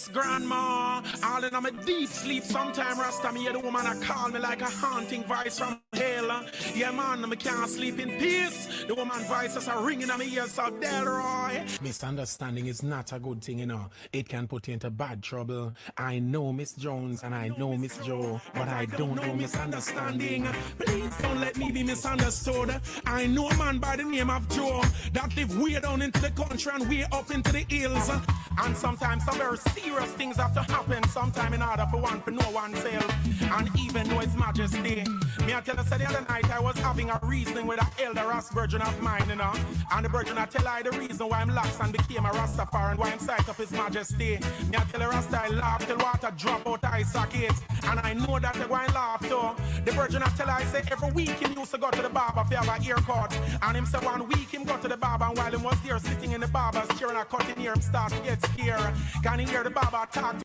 Yes, grandma. All in my deep sleep. Sometime Rasta me hear the woman I call me like a haunting voice from hell. Yeah, man, I can't sleep in peace. The woman voice is a ringing on my ears, so Delroy. Misunderstanding is not a good thing, you know. It can put you into bad trouble. I know Miss Jones and I know Miss Joe, but I don't know misunderstanding. Please don't let me be misunderstood. I know a man by the name of Joe that live way down into the country and way up into the hills. And sometimes some very serious things have to happen sometime in order for one to know oneself and even know his majesty. Me I tell you, the other night I was having a reasoning with an elder Ras virgin of mine, you know. And the virgin I tell her the reason why I'm lax and became a Rastafari and why I'm sight of his majesty. Me I tell her Rasta I laugh till water drop out eye socket. And I know that they're going to laugh too. The virgin I tell her, I say every week he used to go to the barber for have a haircut. And him say 1 week him go to the barber, and while he was there sitting in the barber's chair and I cutting hair, him start to get scared. Can he hear the barber talk?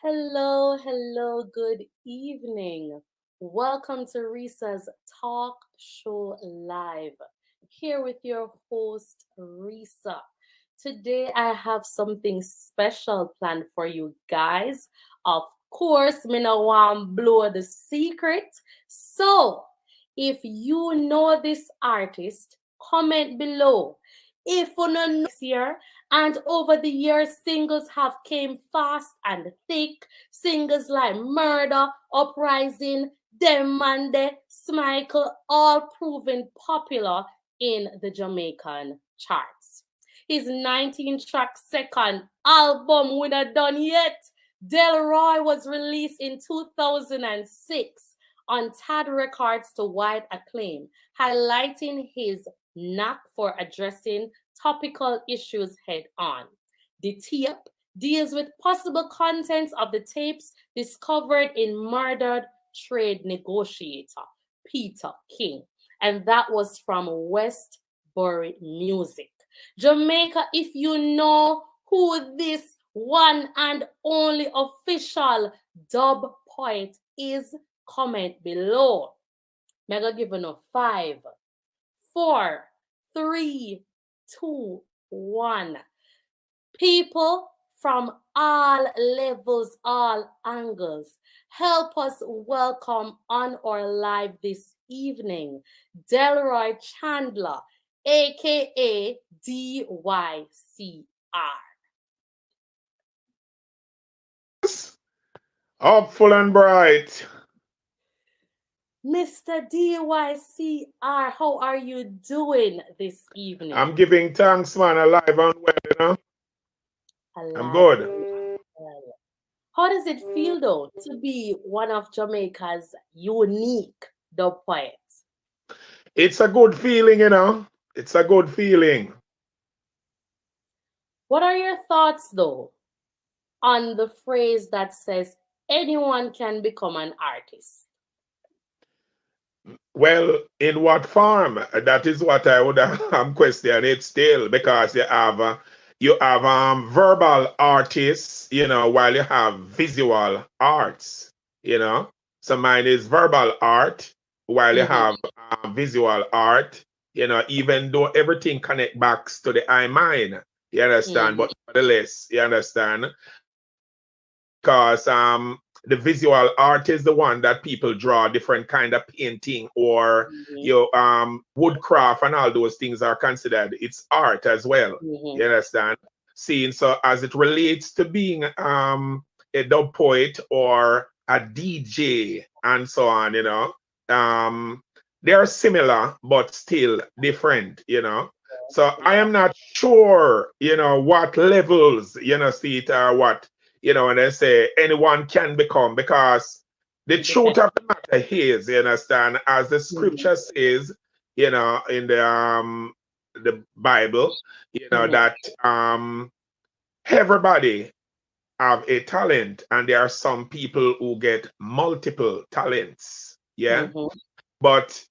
Hello, good evening. Welcome to Risa's Talk Show Live. Here with your host, Risa. Today I have something special planned for you guys. Of course, me no want blow the secret. So, if you know this artist, comment below. If you don't know this year, and over the years, singles have came fast and thick. Singles like Murder, Uprising, Dem Mande, Smichael, all proven popular in the Jamaican charts. His 19-track second album we not done yet, Delroy, was released in 2006 on Tad Records to wide acclaim, highlighting his knack for addressing topical issues head on. The tape deals with possible contents of the tapes discovered in murdered trade negotiator Peter King, and that was from Westbury Music. Jamaica, if you know who this one and only official dub poet is, comment below. Mega given a 5, 4, 3, 2, 1. People from all levels, all angles, help us welcome on our live this evening Delroy Chandler, aka Dycr. Hopeful and bright. Mr. Dycr, how are you doing this evening? I'm giving thanks, man, alive and well, you know. I'm good. How does it feel, though, to be one of Jamaica's unique dub poets? It's a good feeling, you know. It's a good feeling. What are your thoughts, though, on the phrase that says anyone can become an artist? Well, in what form? That is what I would question it still, because you have verbal artists, you know, while you have visual arts, you know. So mine is verbal art, while you have visual art, you know, even though everything connect back to the I mind, you understand? But nevertheless, you understand? Because the visual art is the one that people draw different kind of painting or woodcraft and all those things are considered. It's art as well. You understand? Seeing so as it relates to being a dub poet or a DJ and so on, you know, they are similar but still different, you know. So I am not sure, you know, what levels, you know, see it or what, you know, and they say anyone can become, because the truth of the matter is, you understand, as the scripture says, you know, in the Bible, you know, that everybody have a talent, and there are some people who get multiple talents, yeah. But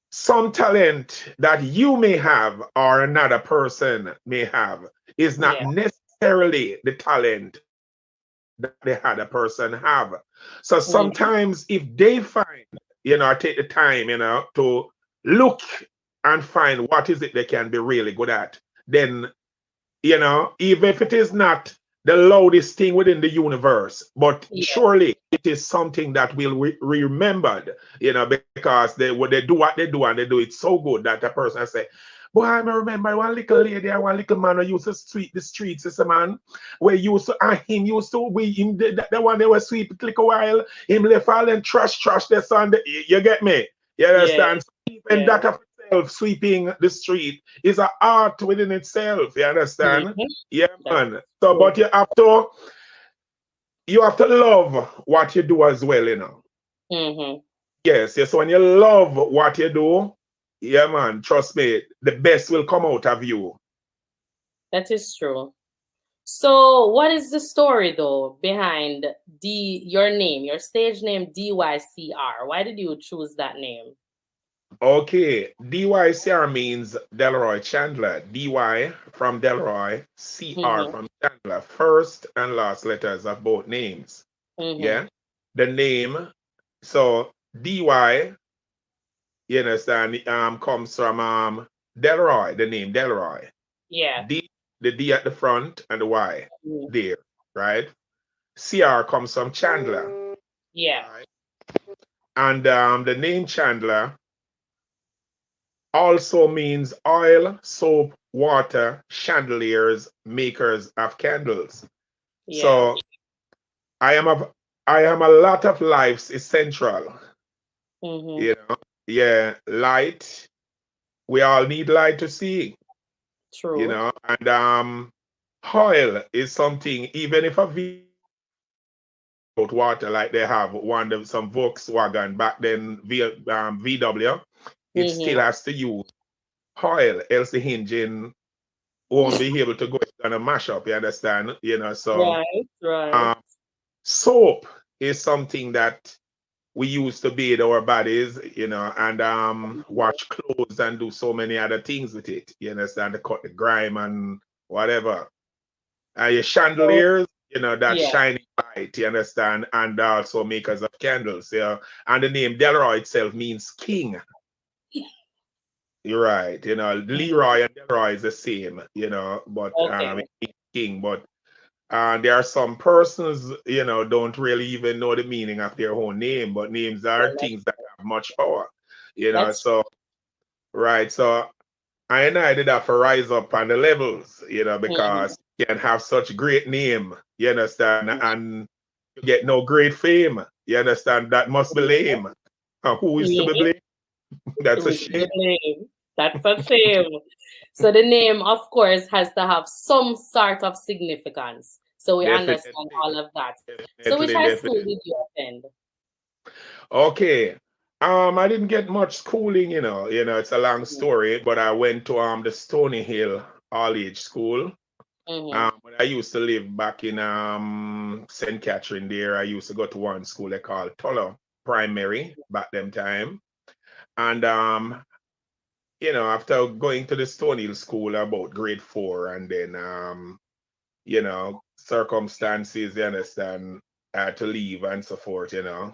some talent that you may have or another person may have is not necessarily the talent that the other person have. So sometimes if they find, you know, take the time, you know, to look and find what is it they can be really good at, then, you know, even if it is not the loudest thing within the universe, but Yeah. surely it is something that will be remembered, because they do what they do and they do it so good that the person say, boy, I remember one little lady and one little man who used to sweep the streets, is a man where used to, and him used to, we him the one they were sweep it like a while, him left all and trash the sun. You get me? You Yeah. understand? Even Yeah. that of itself, sweeping the street, is an art within itself. You understand? Mhm. Yeah, That's man. So, true. but you have to love what you do as well, Mm-hmm. Yes, yes. When you love what you do, yeah, man. Trust me, the best will come out of you. That is true. So, what is the story though behind your name, your stage name DYCR? Why did you choose that name? Okay, DYCR means Delroy Chandler. DY from Delroy, CR Mm-hmm. from Chandler. First and last letters of both names. Mm-hmm. Yeah, the name. So DY, you understand, comes from Delroy, the name Delroy. Yeah. D, the D at the front and the Y Mm. there, right? CR comes from Chandler, Yeah. right? And the name Chandler also means oil, soap, water, chandeliers, makers of candles. Yeah. So I am a I am a lot of life's essential, Mm-hmm. you know. Yeah, light. We all need light to see, True. and oil is something, even if a out water like they have one of some Volkswagen back then, VW, it Mm-hmm. still has to use oil, else the engine won't be able to go. It's gonna mash up. You understand? So Right. Right. um, soap is something that we use to bathe our bodies, and wash clothes and do so many other things with it. You understand? To cut the grime and whatever. Your So, chandeliers, that yeah. shining light, you understand, and also makers of candles. Yeah, and the name Delroy itself means king. You're right. Mhm. Leroy and Delroy is the same. But Okay. it means king. But there are some persons, don't really even know the meaning of their own name. But names Yeah, are things that have much power. that's So right. So I did have to rise up on the levels, mhm. because you can have such great name, you understand, and you get no great fame. You understand? That must be lame. And who is to be Mhm. blamed? That's a Who's to shame. blame? That's a shame. So the name, of course, has to have some sort of significance. So we understand Definitely, all of that. So which definitely, high school definitely. did you attend? Okay. I didn't get much schooling, it's a long story, but I went to the Stony Hill All Age School. Mm-hmm. When I used to live back in St. Catherine there, I used to go to one school they call Tullow Primary back them time. And after going to the Stone Hill School about grade 4, and then circumstances, you understand, had to leave and so forth, Yeah.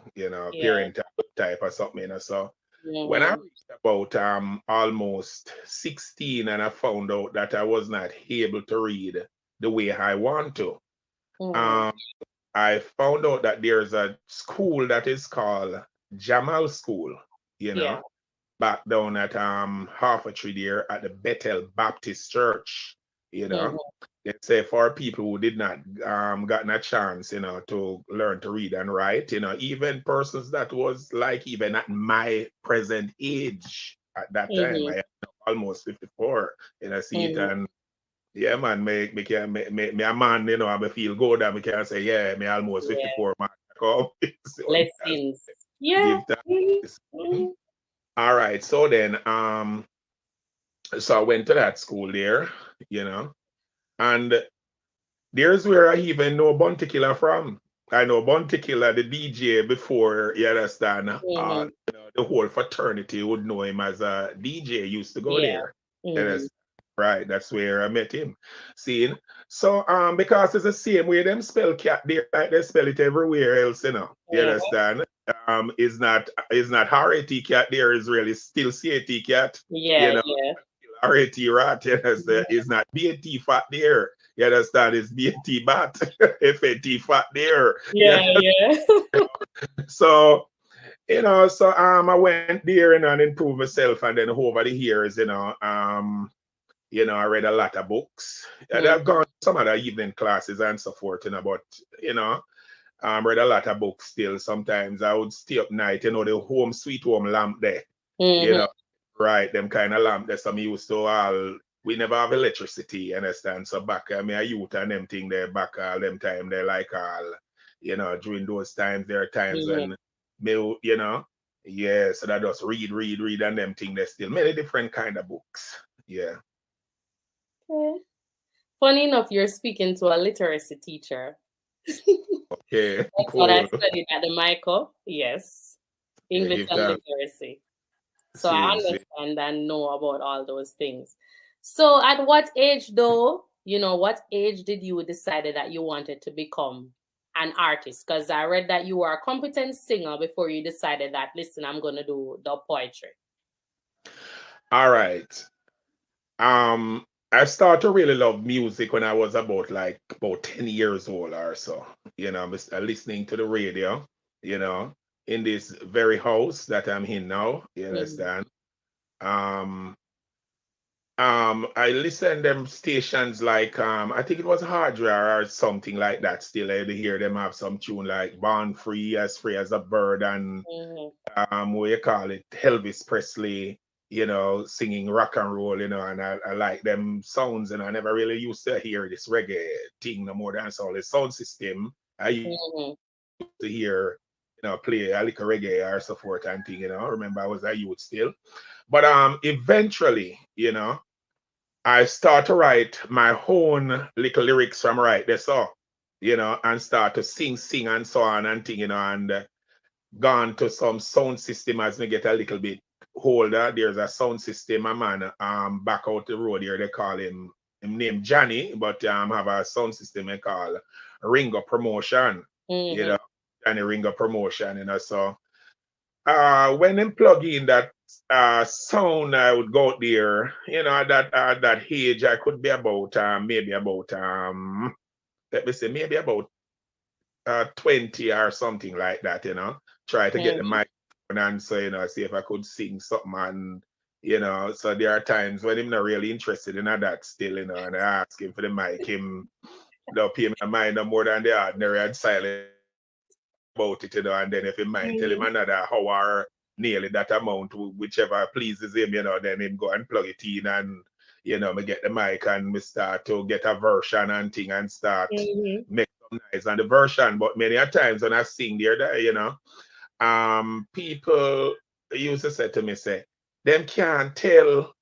parent type or something, So when I Mm-hmm. reached about almost 16, and I found out that I was not able to read the way I want to. Mm-hmm. Um, I found out that there's a school that is called Jamal School, you Yeah. know, back down at Harford there at the Bethel Baptist Church, you know. Mm-hmm. They say for people who did not gotten a chance, to learn to read and write, even persons that was like even at my present age at that time. Mm-hmm. I am almost 54, see it, Mm-hmm. and yeah, man, me can me a man, I me feel good and me can say, yeah, me almost Yeah. 54, man. Come, so that's Blessings. Yeah. give that. Mm-hmm. All right, so then so I went to that school there, you know, and there's where I even know Bounty Killer from. I know Bounty Killer, the DJ, before, you understand, Mm-hmm. the whole fraternity would know him as a DJ, used to go Yeah. there. Mm-hmm. Yes, right, that's where I met him. See, so because it's the same way them spell cat there, like they spell it everywhere else, you Mm-hmm. understand? Is not Harity cat there, is really still CAT cat, you Yeah. know, Yeah. Harity rat, you understand? Is not BAT fat there, You understand? It's BT bat, FAT fat there. Yeah. Yeah, yeah. So, so I went there, and improved myself, and then over the years, I read a lot of books. And I've Mhm, gone to some other evening classes and so forth, but read a lot of books still. Sometimes I would stay up night, the home sweet home lamp there, you mhm, know, right, them kind of lamp there. Some used to all we never have electricity, you understand? So back me a youth and them thing there back all them time they like all, during those times there are times mhm. when me, yeah, so that just read and them thing there's still many different kind of books. Yeah. Okay. Funny enough, you're speaking to a literacy teacher. Okay, That's what I cool. studied at the Michael. Yes, Yeah, English give and that literacy. So I seriously. understand and know about all those things. So at what age though, what age did you decide that you wanted to become an artist? Because I read that you were a competent singer before you decided that, listen, I'm gonna do the poetry. All right. I started to really love music when I was about 10 years old or so. Listening to the radio, you know, in this very house that I'm in now. You Mhm, understand? Um, I listened them stations like I think it was Hardware or something like that. Still, I hear them have some tune like Born Free as a Bird, and mhm, what you call it, Elvis Presley, singing rock and roll, and I like them sounds, and I never really used to hear this reggae thing no more than so the sound system. I used mhm, to hear, play a little reggae or so forth and thing, Remember I was a youth still. But eventually, I start to write my own little lyrics from right there, so, and start to sing and so on and thing, and gone to some sound system as me get a little bit older. There's a sound system, a man back out the road here, they call him name Johnny, but have a sound system they call Ringo Promotion, you know, mhm, Johnny Ringo Promotion, so when them plug in that sound, I would go out there, at that age I could be about maybe about let me say maybe about 20 or something like that, Try to get the mhm, microphone and so, see if I could sing something. And, so there are times when I'm not really interested in that still, and I ask him for the mic, him don't pay me a mind no more than the ordinary and silent about it, and then if he mind tell him mhm, another hour, nearly that amount, whichever pleases him, then him go and plug it in and, me get the mic and me start to get a version and thing and start mhm. make some noise on the version. But many a times when I sing there, people used to say to me, say, them can't tell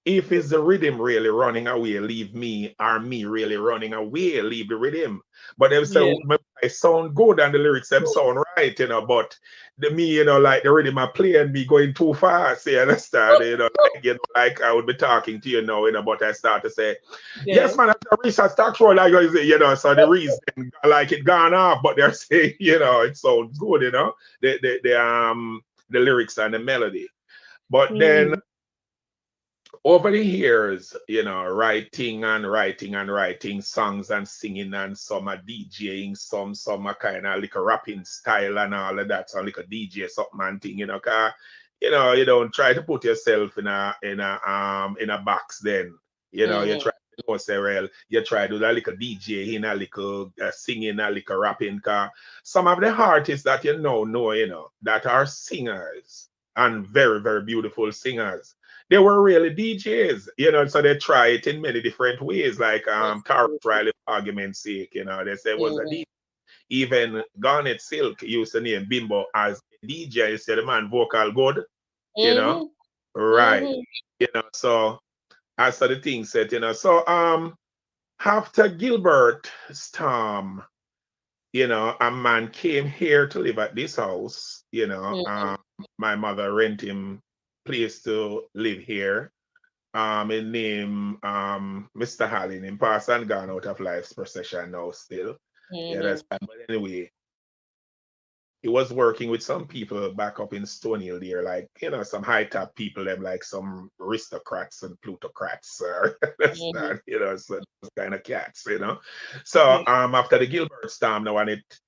if it's the rhythm really running away, leave me, or me really running away, leave the rhythm. But them say Yeah. I sound good and the lyrics them sound right, but the me, like the rhythm I play and me going too fast, you understand? Like I would be talking to you now, but I start to say, Yeah. yes, man, after research tax roll, like I say, so the reason like it gone off, but they're saying, it sounds good, the lyrics and the melody. But then Mhm, over the years, writing and writing and writing songs and singing and some are DJing, some are kind of like a rapping style and all of that, so like a DJ something and thing, 'cause, you don't try to put yourself in a box then. You mhm, try to say, well, you try to do a little DJ in a little singing, a little rapping, cause some of the artists that know, that are singers and very, very beautiful singers, they were really DJs, so they try it in many different ways. Like Tarrant absolutely. Riley, for argument's sake, they say was a Mhm, DJ. Even Garnet Silk used to name Bimbo as a DJ. He said the man vocal good, you know. mhm, Right. mhm, So as for the thing said, So after Gilbert Storm, a man came here to live at this house, mhm, my mother rent him place to live here. His name Mr. Hallin. Him pass and gone out of life's procession now still. Yeah, mhm, that's fine. But anyway, he was working with some people back up in Stony Hill there, like, some high top people, them like some aristocrats and plutocrats, Mm-hmm. understand, so those kind of cats. So after the Gilbert storm now, and it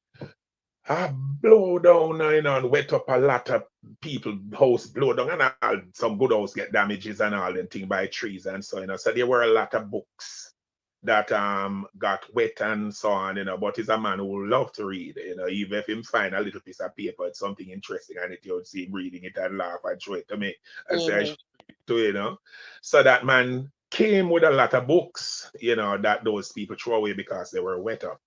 blow down, and wet up a lot of people house blow down, and all, some good house get damages and all them thing by trees and so there were a lot of books that got wet and so on. But he's a man who love to read. Even if him find a little piece of paper, it's something interesting, and it, you would see him reading it and laugh and show it to me and say I Mm-hmm. should read it too. So that man came with a lot of books, that those people threw away because they were wet up.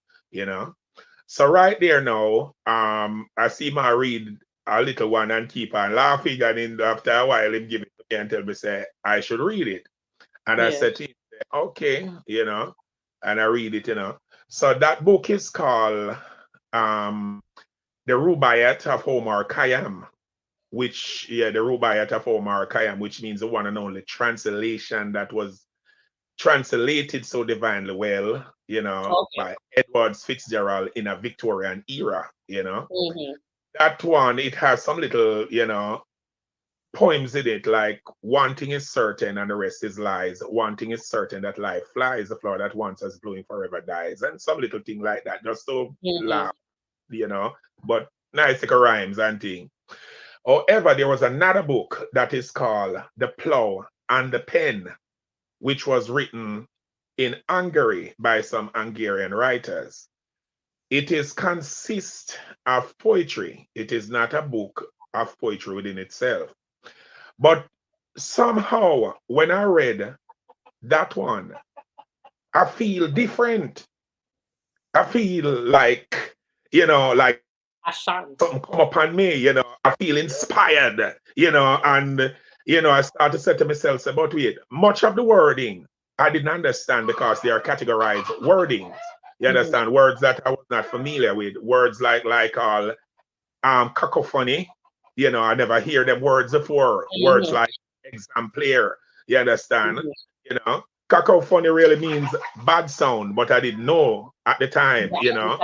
So right there now, I see my read a little one and keep on laughing, and then after a while him give it to me and tell me say I should read it. And I Yeah. said to him, okay, and I read it. So that book is called um The Rubaiyat of Omar Khayyam, the Rubaiyat of Omar Khayyam, which means the one and only translation that was translated so divinely well, Okay. by Edwards Fitzgerald in a Victorian era. Mm-hmm. That one, it has some little, poems in it, like one thing is certain and the rest is lies. One thing is certain that life flies, the flower that once has blooming forever dies, and some little thing like that, just to Mm-hmm. laugh, but nice like rhymes and thing. However, there was another book that is called The Plow and the Pen, which was written in Hungary by some Hungarian writers. It is consist of poetry. It is not a book of poetry within itself. But somehow, when I read that one, I feel different. I feel like Ashan. something come upon me. I feel inspired, and I start to say to myself, say, but wait, much of the wording I didn't understand because they are categorized wordings. You Mm-hmm. understand? Words that I was not familiar with. Words like all cacophony. I never hear them words before. Words Mm-hmm. like exemplar. You understand? Mm-hmm. You know, cacophony really means bad sound, but I didn't know at the time. At the time.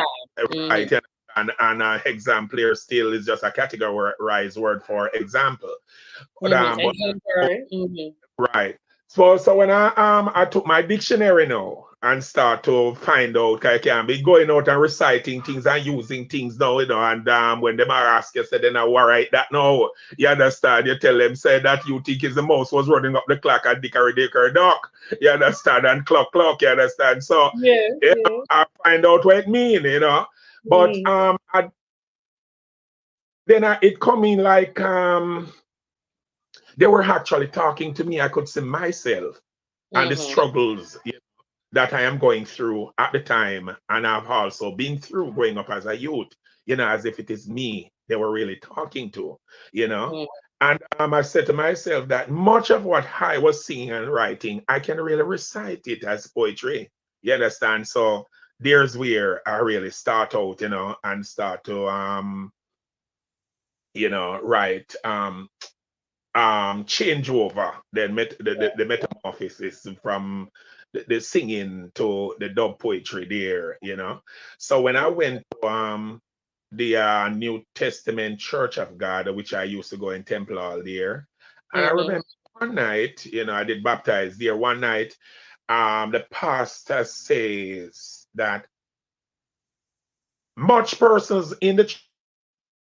Right? Mm-hmm. And exemplar still is just a categorized word for example. But Mm-hmm. but Exemplary. Mm-hmm. right. So when I took my dictionary now and start to find out, I can be going out and reciting things and using things now, and when them are asked you say then I write that now. You understand? You tell them say that you think is the mouse was running up the clock at Dycr duck. You understand? And clock, you understand? So Yes, yeah, yes. I find out what it mean. But Mm-hmm. it coming like they were actually talking to me. I could see myself and the Mm-hmm. struggles that I am going through at the time, and I've also been through growing up as a youth, as if it is me they were really talking to, you know. Mm-hmm. And I said to myself that much of what I was seeing and writing, I can really recite it as poetry. You understand? So there's where I really start out, and start to write change over the metamorphosis from the singing to the dub poetry there. So when I went to the New Testament Church of God, which I used to go in Temple Hall there, and I Mm-hmm. remember one night, I did baptize there one night. The pastor says that much persons in the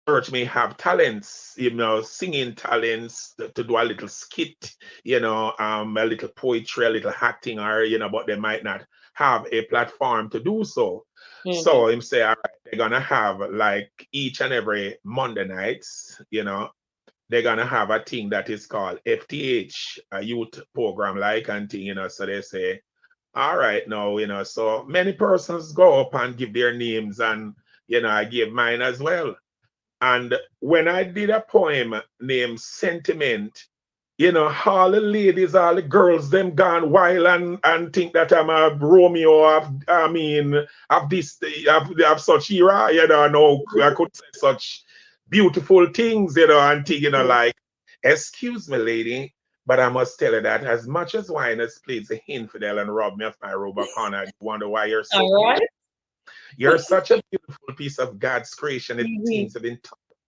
church may have talents, singing talents to do a little skit, a little poetry, a little acting, or, but they might not have a platform to do so. Mm-hmm. So him say, all right, they're gonna have like each and every Monday nights, they're gonna have a thing that is called FTH, a youth program like and thing. So they say, all right, now, so many persons go up and give their names and I gave mine as well. And when I did a poem named Sentiment, all the ladies, all the girls, them gone wild and think that I'm a Romeo of this, of such era, no, I could say such beautiful things, and think, like, excuse me, lady, but I must tell you that as much as wine has pleased the infidel and robbed me of my robe of honor, I wonder why you're so All right. You're such a beautiful piece of God's creation. It Mhm. seems to be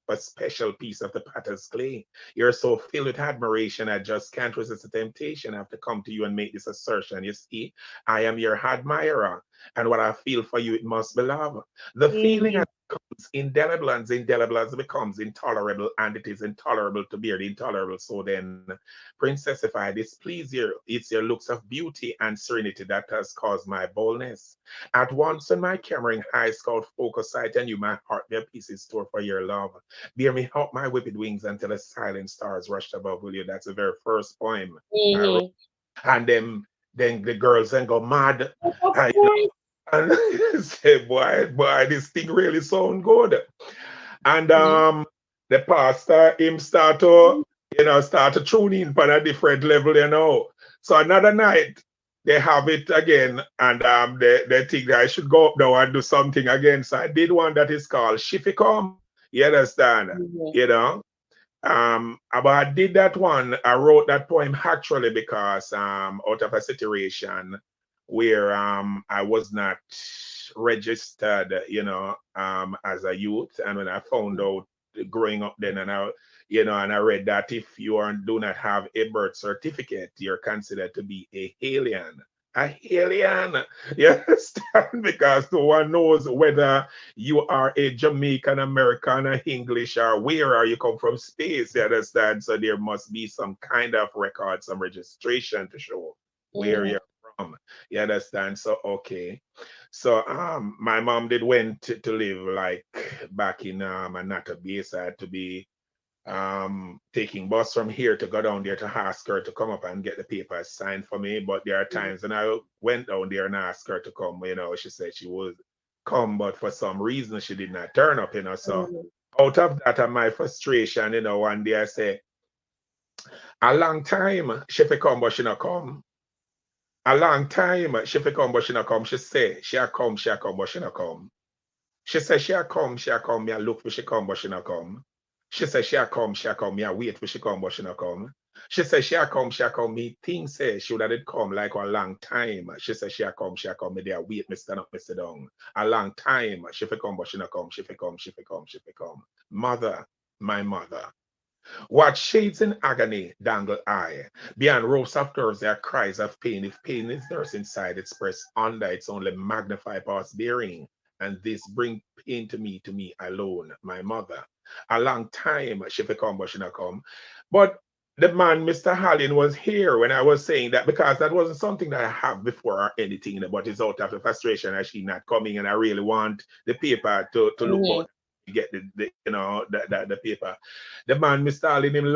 a special piece of the potter's clay. You're so filled with admiration. I just can't resist the temptation. I have to come to you and make this assertion. You see, I am your admirer, and what I feel for you, it must be love. The feeling Mhm. becomes indelible, and indelible as it becomes intolerable, and it is intolerable to bear the intolerable. So then, princess, if I displease you, it's your looks of beauty and serenity that has caused my boldness. At once, when my camera in high scout focus sight and you, my heart, their pieces store for your love. Bear me up my whipped wings until the silent stars rushed above will you. That's the very first poem I wrote. Mhm. And then the girls then go mad. Of And, course. and say, boy, this thing really sound good. And Mhm. the pastor him start to start to tune in on a different level. So another night they have it again, and they think that I should go up now and do something again. So I did one that is called Shificom. You understand? Mhm. You know. But I did that one. I wrote that poem actually because out of a situation where I was not registered, as a youth, and when I found out growing up then, and I read that if you do not have a birth certificate, you're considered to be a alien. A alien, you understand? Because no one knows whether you are a Jamaican American or English or where are you come from space, you understand? So there must be some kind of record, some registration to show where Mhm. you're from. You understand? So okay. So my mom did went to live like back in Anata base. I had to be taking bus from here to go down there to ask her to come up and get the papers signed for me. But there are Mhm. times when I went down there and asked her to come, she said she would come, but for some reason she did not turn up. So Mhm. out of that and my frustration, one day I say, a long time she fi come, but she not come. A long time she fi come, but she not come. She say she a come, but she not come. She said she a come, me a look for she come, but she not come. She said she a come, me a wait for she come, but she not come. She said she a come, me think say she would have did come like a long time. She said she a come, me there wait, me stand up, me sit down. A long time, she fi come, but she not come, she fi come, she fi come, she fi come. Mother, my mother. What shades in agony dangle I? Beyond ropes of Thursday are cries of pain. If pain is thirst inside, it's pressed under, it's only magnify past bearing. And this bring pain to me alone, my mother. A long time she fi come, but she not come. But the man, Mr. Hallin, was here when I was saying that because that wasn't something that I have before or anything, but it's out of the frustration that she not coming, and I really want the paper to look Mhm. out to get the paper. The man, Mr. Allen, him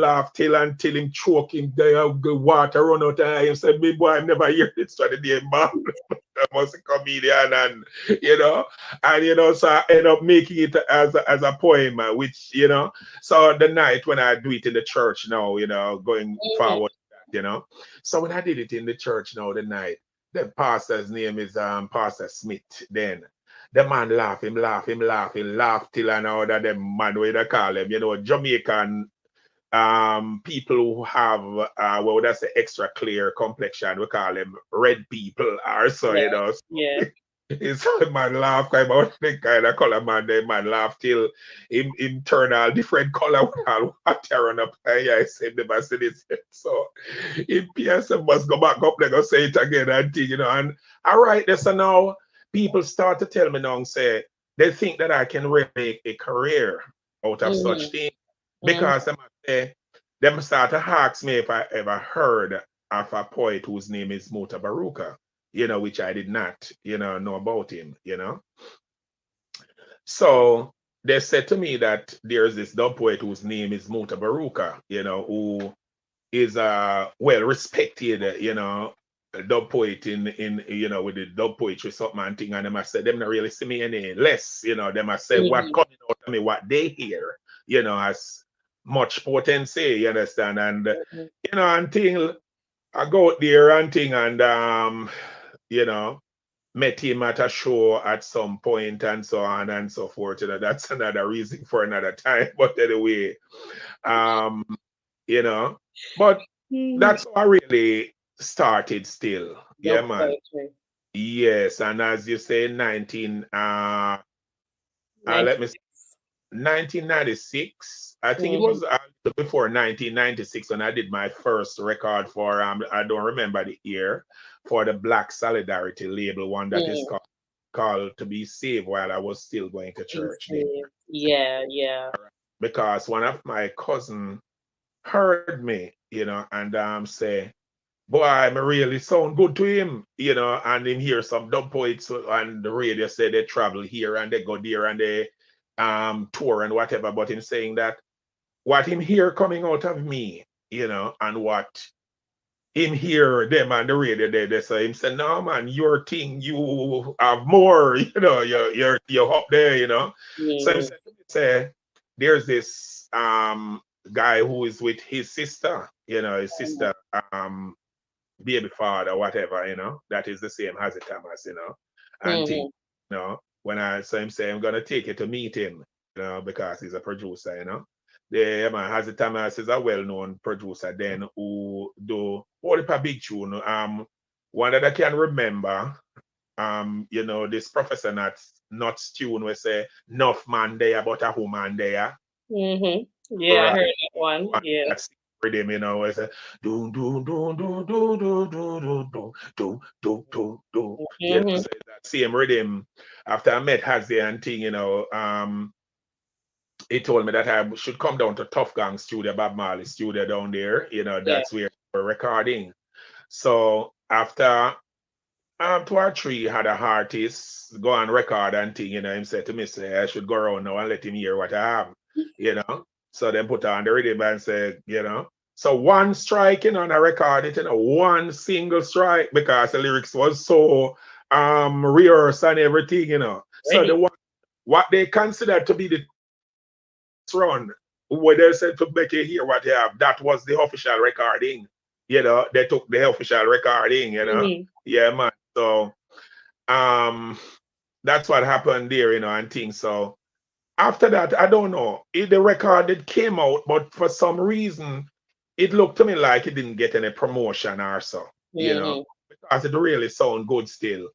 laugh till until him choke him, the water run out of him. Said, me boy, I've never heard it strategy, man. I was a comedian, and so I end up making it as a poem, which so the night when I do it in the church now, going Mhm. forward, so when I did it in the church now, the night, the pastor's name is Pastor Smith. Then the man laugh till I know that the man way they call him, Jamaican people who have well, that's the extra clear complexion. We call them red people or so, Yeah. Yeah. It's man laugh kind of the kind of color man, the man laugh till him turn all different color with all water run up. And yeah, I said the best this. So in PSM must go back up, they go say it again and thing, and all right, so now people start to tell me now, say they think that I can really make a career out of such Mhm. things Mhm. because them start to ask me if I ever heard of a poet whose name is Mota Baruka, which I did not, know about him. So they said to me that there's this dub poet whose name is Mota Baruka, who is well respected, dub poet in with the dub poetry something and thing, and them I said them not really see me any less, them I said what Mhm. coming out of me, what they hear, as much potency, you understand, and Mhm. until I go out there and thing and you know met him at a show at some point and so on and so forth. That's another reason for another time. But anyway, um, you know, but Mhm. that's how I really started still. Yeah, Dope man. poetry. Yes, and as you say, let me 96. 1996. I think it Mm-hmm. was before 1996 when I did my first record for I don't remember the year, for the Black Solidarity label, one that is Mm. called To Be Saved, while I was still going to Be church there. saved. Yeah, yeah. Because one of my cousin heard me, and say, boy, I'm really sound good to him, and him hear some dub poets on the radio say they travel here and they go there and they tour and whatever, but him saying that what him hear coming out of me, and what him hear them on the radio, they say him say, no man, your thing, you have more, you're up there, So him Mm-hmm. say there's this guy who is with his sister, his sister baby father, whatever, that is the same as it Thomas, and think, Mm-hmm. when I saw him say I'm gonna take you to meet him, because he's a producer, The man Hazit Thomas is a well-known producer then who do all the big tune. One that I can remember, this Professor Nuts tune we say enough man there but a woman there. Mm-hmm. Yeah, I Right. heard that one. One Yeah. that's rhythm, we say do do do do do do do do do do do do do. Mm-hmm. So that same rhythm. After I met Hazy and thing, he told me that I should come down to Tough Gang studio, Bob Marley studio down there. Yeah. That's where we're recording. So after 2 or 3 had a artist go on record and thing, him said to me, say, I should go around now and let him hear what I have, you know. So then put on the rhythm and said, So one strike, and I record it, one single strike because the lyrics was so rehearsed and everything, So the Ready. one what they considered to be the run, where they said to make you hear what you have, that was the official recording. They took the official recording, Mm-hmm. Yeah, man. So um that's what happened there, and things. So after that, I don't know. The record it came out, but for some reason, it looked to me like it didn't get any promotion or so, Mm-hmm. because it really sound good still,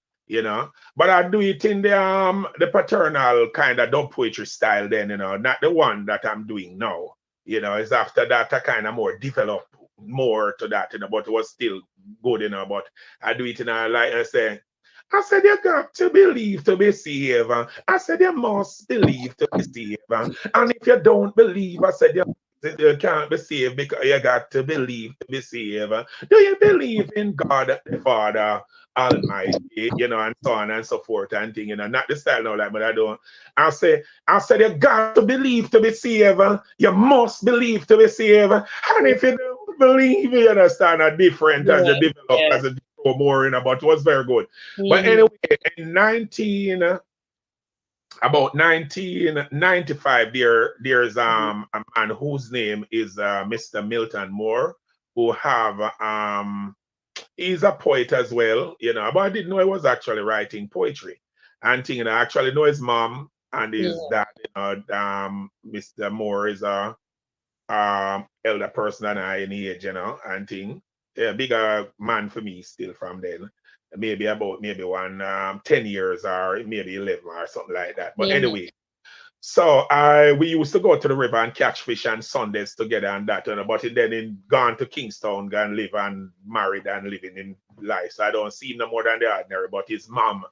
But I do it in the paternal kind of dub poetry style then, not the one that I'm doing now. It's after that I kind of more develop more to that, but it was still good, But I do it in a like I say, I said, you got to believe to be saved. I said, you must believe to be saved. And if you don't believe, I said, you can't be saved because you got to believe to be saved. Do you believe in God the Father Almighty, and so on and so forth and thing, not the style now, like, but I don't. I said, you got to believe to be saved. You must believe to be saved. And if you don't believe, you understand, a different as you Yeah. develop, Yeah. as you grow more, but it was very good. But Mm-hmm. anyway, in about 1995, there's a man whose name is Mr. Milton Moore, who have he's a poet as well, but I didn't know he was actually writing poetry. And thing, I actually know his mom and his Mm-hmm. dad, Mr. Moore is a elder person than I in age, and thing. A bigger man for me still from then. Maybe one 10 years or maybe 11 or something like that. But Mm-hmm. anyway, so we used to go to the river and catch fish on Sundays together and that, but then in gone to Kingston, gone live and married and living in life. So I don't see him no more than the ordinary, but his mom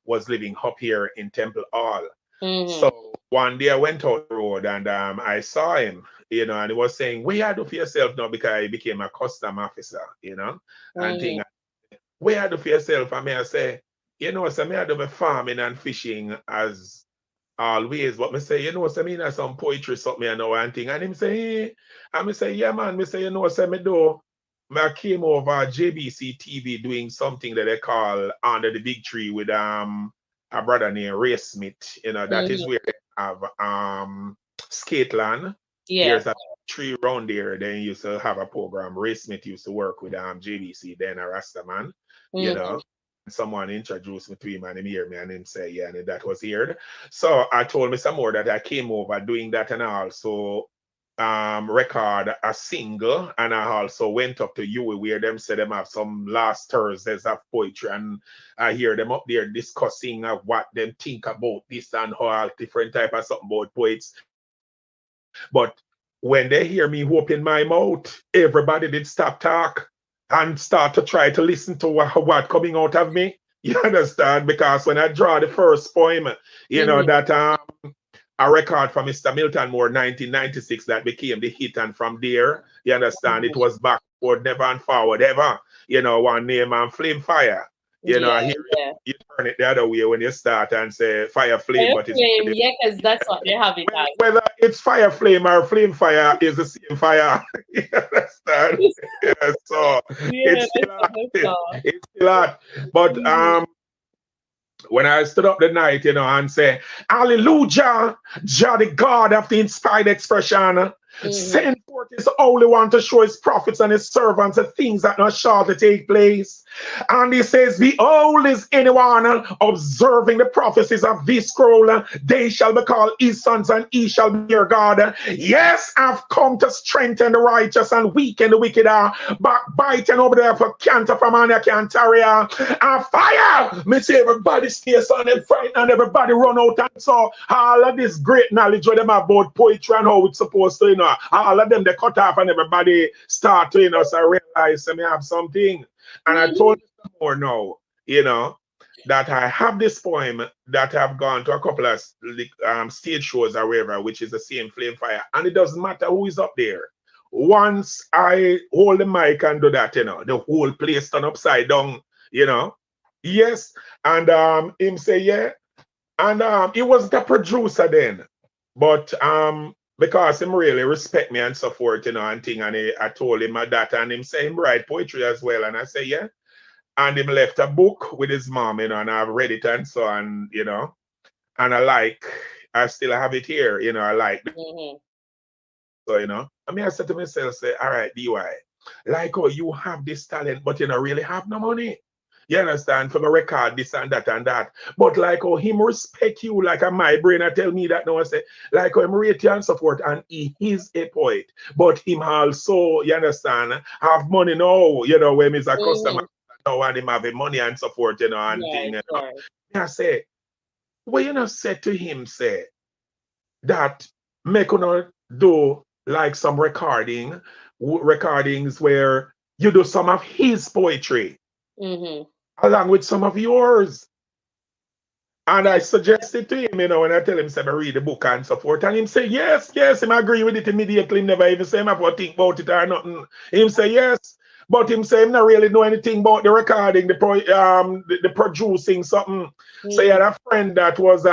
was living up here in Temple Hall. Mm-hmm. So one day I went out the road and I saw him, and he was saying, "What you do for yourself now?" Because he became a custom officer, and Mm-hmm. thing. What you do for yourself? And me I say, so me I do my farming and fishing as always. But me say, so me in some poetry something I know and thing. And him say, and me say, yeah man, me say, so me do. I came over JBC TV doing something that they call Under the Big Tree with a brother named Ray Smith. That is Mm-hmm. where they have Skateland. Yeah. There's a tree around there. Then used to have a program. Ray Smith used to work with JBC, then a Rastaman, you Mm-hmm. know. Someone introduced me to him and him hear me and him say, yeah, and that was here. So I told me some more that I came over doing that and all. So record a single, and I also went up to Huey where them said them have some last Thursdays of poetry, and I hear them up there discussing of what them think about this and all different type of something about poets. But when they hear me open my mouth, everybody did stop talk and start to try to listen to what coming out of me. You understand? Because when I draw the first poem, you know, that a record from Mr. Milton Moore, 1996, that became the hit. And from there, you understand, it was backward, never and forward, ever. You know, one name and flame fire. You know, I hear you turn it the other way when you start and say fire flame, but it's flame, yeah, because that's what they have it as. whether it's fire flame or flame fire is the same fire. You understand? Yeah, so it's still hot. It's still hot. But when I stood up the night, you know, and say, Hallelujah, Jah, the God of the inspired expression, send forth his Holy One to show his prophets and his servants the things that not shall to take place. And he says, behold, is anyone observing the prophecies of this scroll, they shall be called his sons, and he shall be your God. Yes, I've come to strengthen the righteous and weaken the wicked, backbiting over there for canter from Anya Cantaria. And fire! Me say everybody stays on them frightened and everybody run out, and so all of this great knowledge with them about poetry and how it's supposed to, you know, all of them they cut off and everybody start to, you know, so realize me have something. And I told you more now, you know, that I have this poem that I've gone to a couple of stage shows or wherever, which is the same flame fire. And it doesn't matter who is up there. Once I hold the mic and do that, you know, the whole place turn upside down, you know. Yes. And him say, yeah. And he wasn't a producer then. But because him really respect me and so forth, you know, and thing, and I told him that, and him say him write poetry as well, and I say, yeah. And him left a book with his mom, you know, and I've read it and so on, you know, and I still have it here, you know, I like so, you know, I mean, I said to myself, say, all right, DY, like, oh, you have this talent, but you don't really have no money. You understand? For the record, this and that and that. But like how him respect you, like my brain I tell me that now, I say, like how him rate you and so forth, and he is a poet. But him also, you understand, have money now, you know, when he's a customer now and him have money and so forth, you know, and thing. You know. I say, well, you know, said to him, say, that make you do like some recordings where you do some of his poetry. Along with some of yours. And I suggested to him, you know, when I tell him, say, read the book and so forth. And him say, yes, him agree with it immediately. Him never even say him have to think about it or nothing. Him say, yes. But him say him not really know anything about the recording, the producing something. So he had a friend that was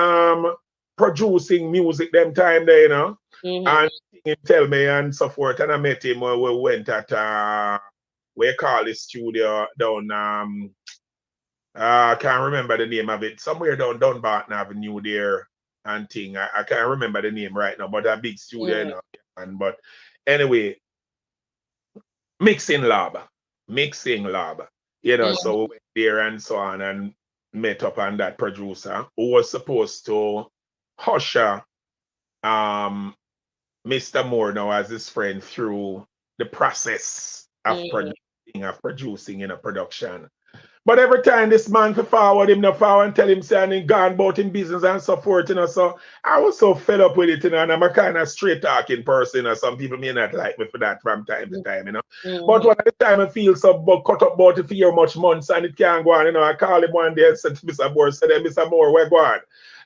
producing music them time there, you know. And he tell me and so forth. And I met him when we went at we call the studio down I can't remember the name of it. Somewhere down Dunbarton Avenue there and thing. I can't remember the name right now, but a big studio, you know. But anyway, mixing lab. You know, so we went there and so on and met up on that producer who was supposed to usher Mr. Moore now as his friend through the process of producing in a production. But every time this man for forward him no forward and tell him saying he gone about in business and so forth, you know. So I was so fed up with it, you know, and I'm a kind of straight talking person, you know. Some people may not like me for that from time to time, you know. But one of the time I feel so cut up about it for your much months and it can't go on, you know. I call him one day and said to Mr. Moore, said, Mr. Moore, where go on?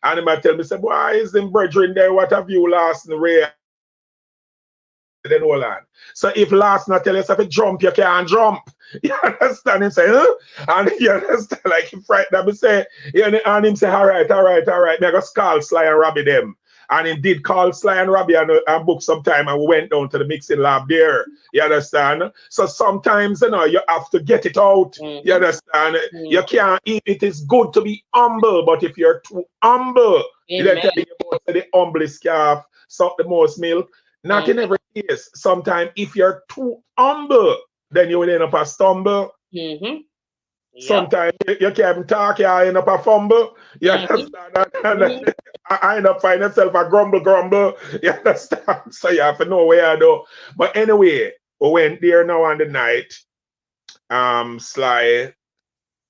And he might tell me, say, boy, is them brethren there? What have you lost in the race? Then hold on. So if last not tell yourself to jump, you can't jump. You understand? Him say, huh? And you understand, like he frightened him say, and him say, all right. Me I go call Sly and Robbie them. And he did call Sly and Robbie and book some time and we went down to the mixing lab there. You understand? So sometimes, you know, you have to get it out. You understand? You can't eat. It is good to be humble, but if you're too humble, they're telling you about the humblest calf, suck the most milk. Not in every case. Sometimes if you're too humble, then you will end up a stumble. Sometimes you can't talk, you end up a fumble. You understand? I end up finding myself a grumble. You understand? So you have to know where I do. But anyway, we went there now on the night. Sly,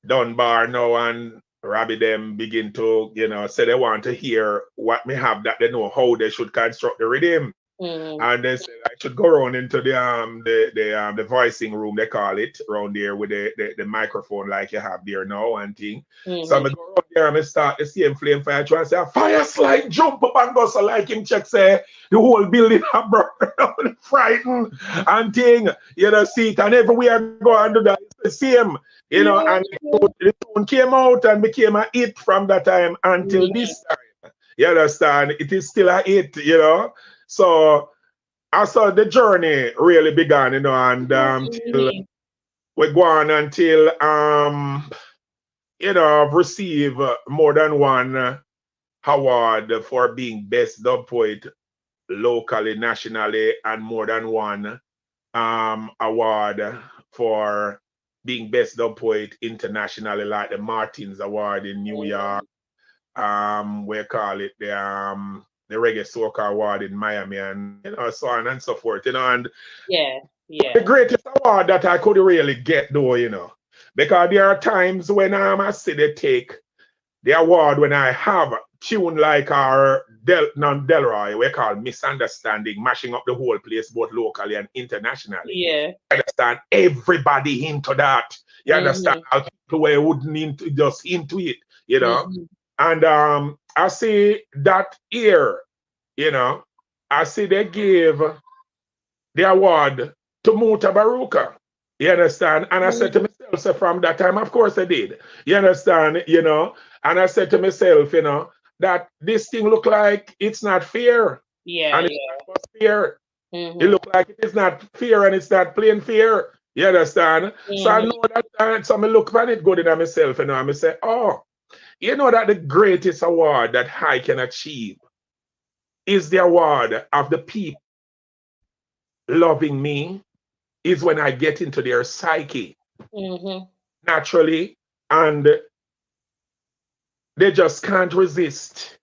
Dunbar now and Robbie them begin to, say they want to hear what me have that they know how they should construct the rhythm. And they said I should go around into the voicing room, they call it, around there with the microphone like you have there now and thing. So I go around there and I start the same flame fire try and say fire slide, jump up and go so like him check say the whole building have burned, frightened and thing, see it and everywhere I go and do that it's the same, and the tune came out and became a hit from that time until this time. You understand? It is still a hit, So I saw the journey really began, and till we go on until I've received more than one award for being best dub poet locally, nationally, and more than one award for being best dub poet internationally, like the Martins Award in New York. We call it the Reggae Soca Award in Miami, and so on and so forth, and the greatest award that I could really get though, because there are times when I see they take the award when I have tune like our Delroy, we call Misunderstanding, mashing up the whole place both locally and internationally. You understand? Everybody into that. You understand? People where wouldn't just into it, And I see that here, I see they gave the award to Muta Baruka. You understand? And I said to myself, so from that time, of course I did. You understand? And I said to myself, that this thing look like it's not fair. And it's not fair. It look like it is not fair and it's not plain fair. You understand? So I know that, so I look at it good in myself, and I say, oh, that the greatest award that I can achieve is the award of the people loving me, is when I get into their psyche naturally, and they just can't resist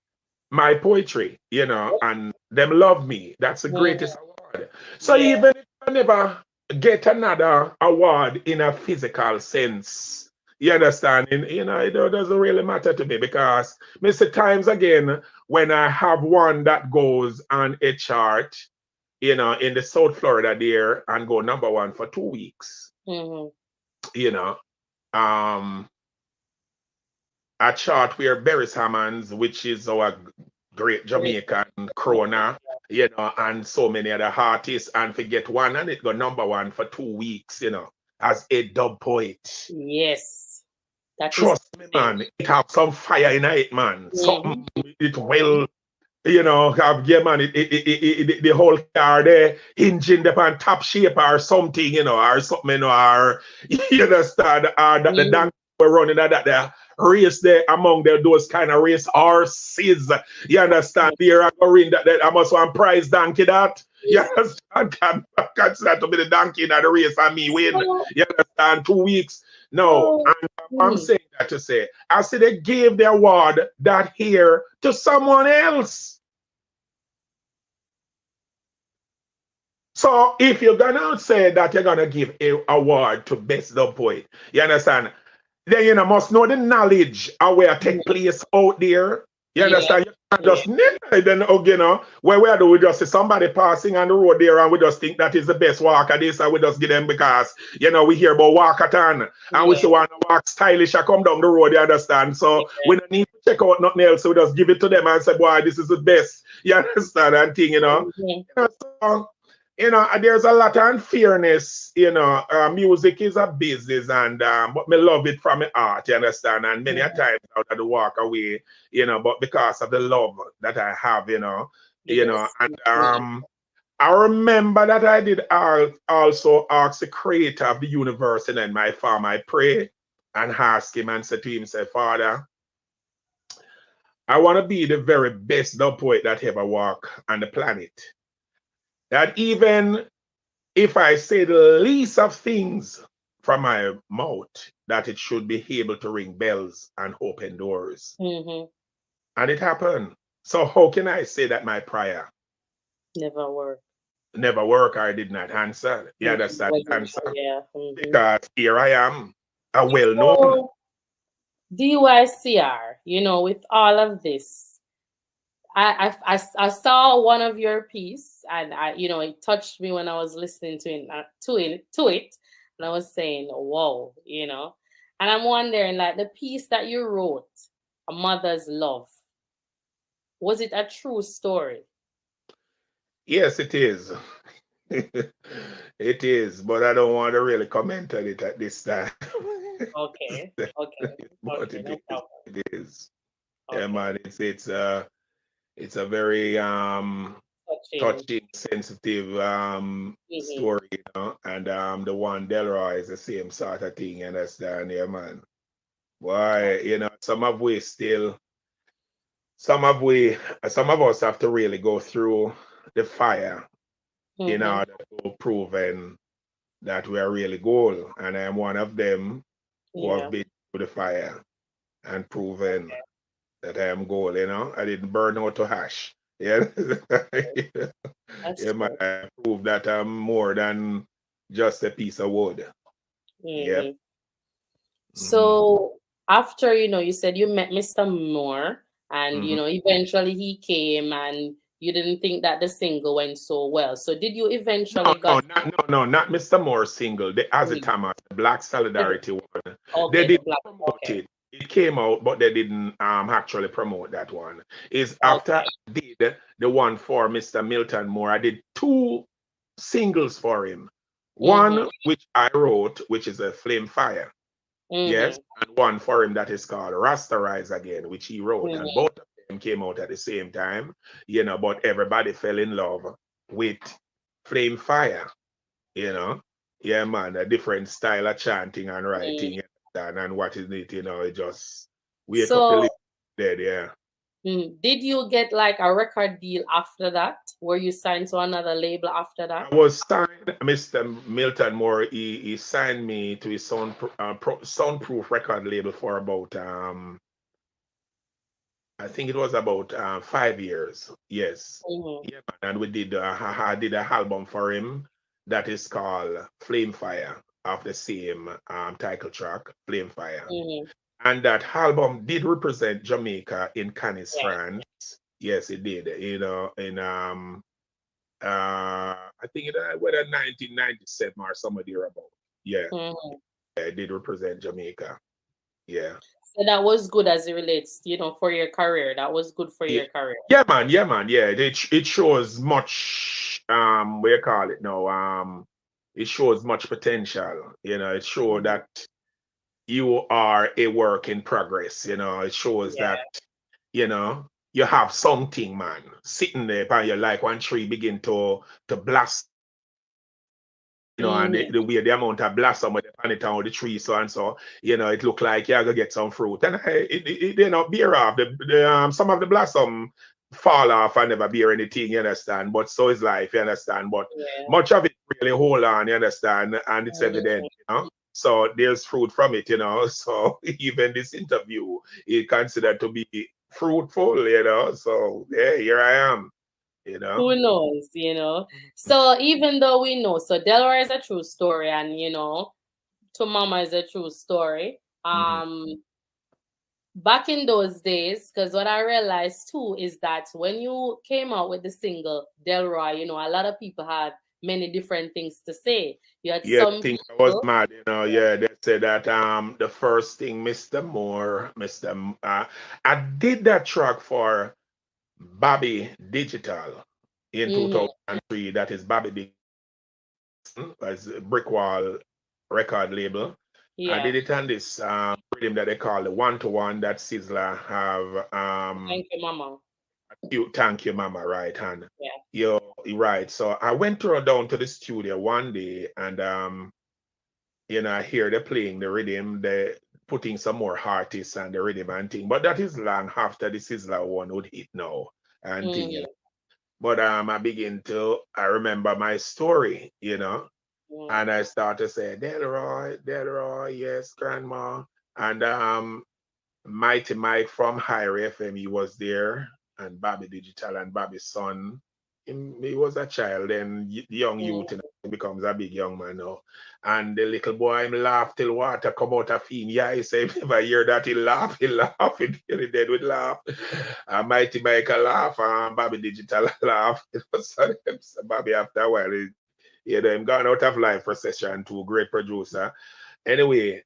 my poetry, and them love me. That's the greatest award. So even if I never get another award in a physical sense, you understand? And, it doesn't really matter to me, because many times again, when I have one that goes on a chart, in the South Florida there and go #1 for 2 weeks, a chart where Beres Hammonds, which is our great Jamaican crooner, and so many other artists, and forget one, and it go #1 for 2 weeks, as a dub poet. Yes. Trust me, man, it have some fire in it, man. Something, it will, have, man, the whole car there hinging upon top shape or something, or something, or, you understand, that the donkey were running that there race there among those kind of race horses. You understand? There I go in that I must want prize donkey that. You understand? Can consider to be the donkey in the race and me win. You understand? 2 weeks. No, and I'm saying that to say, I see they gave the award that here to someone else. So if you're gonna say that you're gonna give an award to best dub poet, you understand? Then you must know the knowledge of where take place out there. You understand? You can't just then where do we just see somebody passing on the road there and we just think that is the best walker this and we just give them because we hear about walkathon and we see one walk stylish and come down the road, you understand? So we don't need to check out nothing else, so we just give it to them and say, boy, this is the best. You understand? And thing, So, there's a lot of unfairness, music is a business, and but me love it from my heart, you understand, and many a times I had to walk away, but because of the love that I have, and I remember that I did also ask the creator of the universe, and then my farm, I pray and ask him and say to him, say, Father, I want to be the very best dub poet that ever walk on the planet. That even if I say the least of things from my mouth that it should be able to ring bells and open doors. Mm-hmm. And it happened. So how can I say that my prayer Never work. never worked or did not answer? You understand the Wasn't answer? sure, yeah. Mm-hmm. Because here I am, a well known. So DYCR, with all of this, I saw one of your piece, and it touched me when I was listening to it, and I was saying, "Whoa," and I'm wondering, like, the piece that you wrote, "A Mother's Love," was it a true story? Yes, it is. It is, but I don't want to really comment on it at this time. Okay, okay, But okay, it no is. problem. It is. Yeah, Okay, man. It's a very touching. touching, sensitive Mm-hmm. story, And the one Delroy is the same sort of thing, you understand, yeah, man. Why, some of we some of us have to really go through the fire in Mm-hmm. order to proven that we are really gold. And I am one of them who have Yeah. been through the fire and proven Okay. that I am gold. I didn't burn out to hash. Yeah. That's Yeah, man. good. I prove that I'm more than just a piece of wood. Yep. Mm-hmm. Hmm. So after, you said you met Mr. Moore, and Hmm. eventually he came, and you didn't think that the single went so well. So did you No, eventually no, got not Mr. Moore single. The As It mm, Thomas, the Black Solidarity one. They okay, the didn't black, promote okay, it. It came out, but they didn't actually promote that one. Is after okay, I did the one for Mr. Milton Moore, I did two singles for him. mm-hmm, One which I wrote, which is a Flame Fire. Yes, mm-hmm, and one for him that is called Rasta Rise Again, which he wrote, and mm-hmm, both of them came out at the same time. But everybody fell in love with Flame Fire, you know. Yeah, man, a different style of chanting and mm. writing and what is it, it just wake up the So living dead, yeah. did you get like a record deal after that? Were you signed to another label after that? I was signed, Mr. Milton Moore, he signed me to his soundproof record label for about I think it was about 5 years. Yes. Mm-hmm, Yeah, man. And I did an album for him that is called Flame Fire of the same title track, Flame Fire. mm-hmm, And that album did represent Jamaica in Cannes, yeah. France. Yes, it did. In I think whether 1997 or somewhere thereabout. Yeah, Mm-hmm. it did represent Jamaica. Yeah. So that was good as it relates, for your career. That was good for Yeah, your career. yeah, man, yeah, man, yeah. It shows much what you call it now. It shows much potential. It shows Mhm. that you are a work in progress. It shows Yeah. that you know you have something, man, sitting there by your like one tree begin to blast. And Mhm. the way the amount of blossom with the on it on the tree, so and so, it look like you're gonna get some fruit. And they not bear off. Some of the blossom fall off and never bear anything, you understand? But so is life, you understand? But Yeah. much of it really hold on, you understand? And it's Mhm. evident. So there's fruit from it. So even this interview is considered to be fruitful. So yeah, here I am, you know. Who knows? So even though we know, so Delaware is a true story, and to Mama is a true story. Mhm. Back in those days, because what I realized too is that when you came out with the single Delroy, a lot of people had many different things to say. You had Yeah, the some thing that was people, mad. Yeah, they said that the first thing, Mr. Moore, I did that track for Bobby Digital in mm-hmm, 2003. That is Bobby Dixon, as a Brickwall record label. I yeah, did it on this rhythm that they call the one to one that Sizzler have thank you, Mama. Thank you, Mama, right hand. Yeah. You're right. So I went down to the studio one day and I hear they playing the rhythm, they putting some more artists and the rhythm and thing. But that is long after the Sizzler one would hit now and thing. Mm-hmm, But I remember my story. Mm. And I start to say, Delroy, yes, grandma. And Mighty Mike from Higher FM, he was there, and Bobby Digital and Bobby's son. He was a child, then the young Mm. youth, he becomes a big young man now. And the little boy, him laugh till water come out of him. Yeah, he say, if you ever hear that, he laugh, he nearly dead with laugh. Mighty Mike a laugh, and Bobby Digital laugh. So Bobby, after a while, him gone out of life for session two, great producer. Anyway,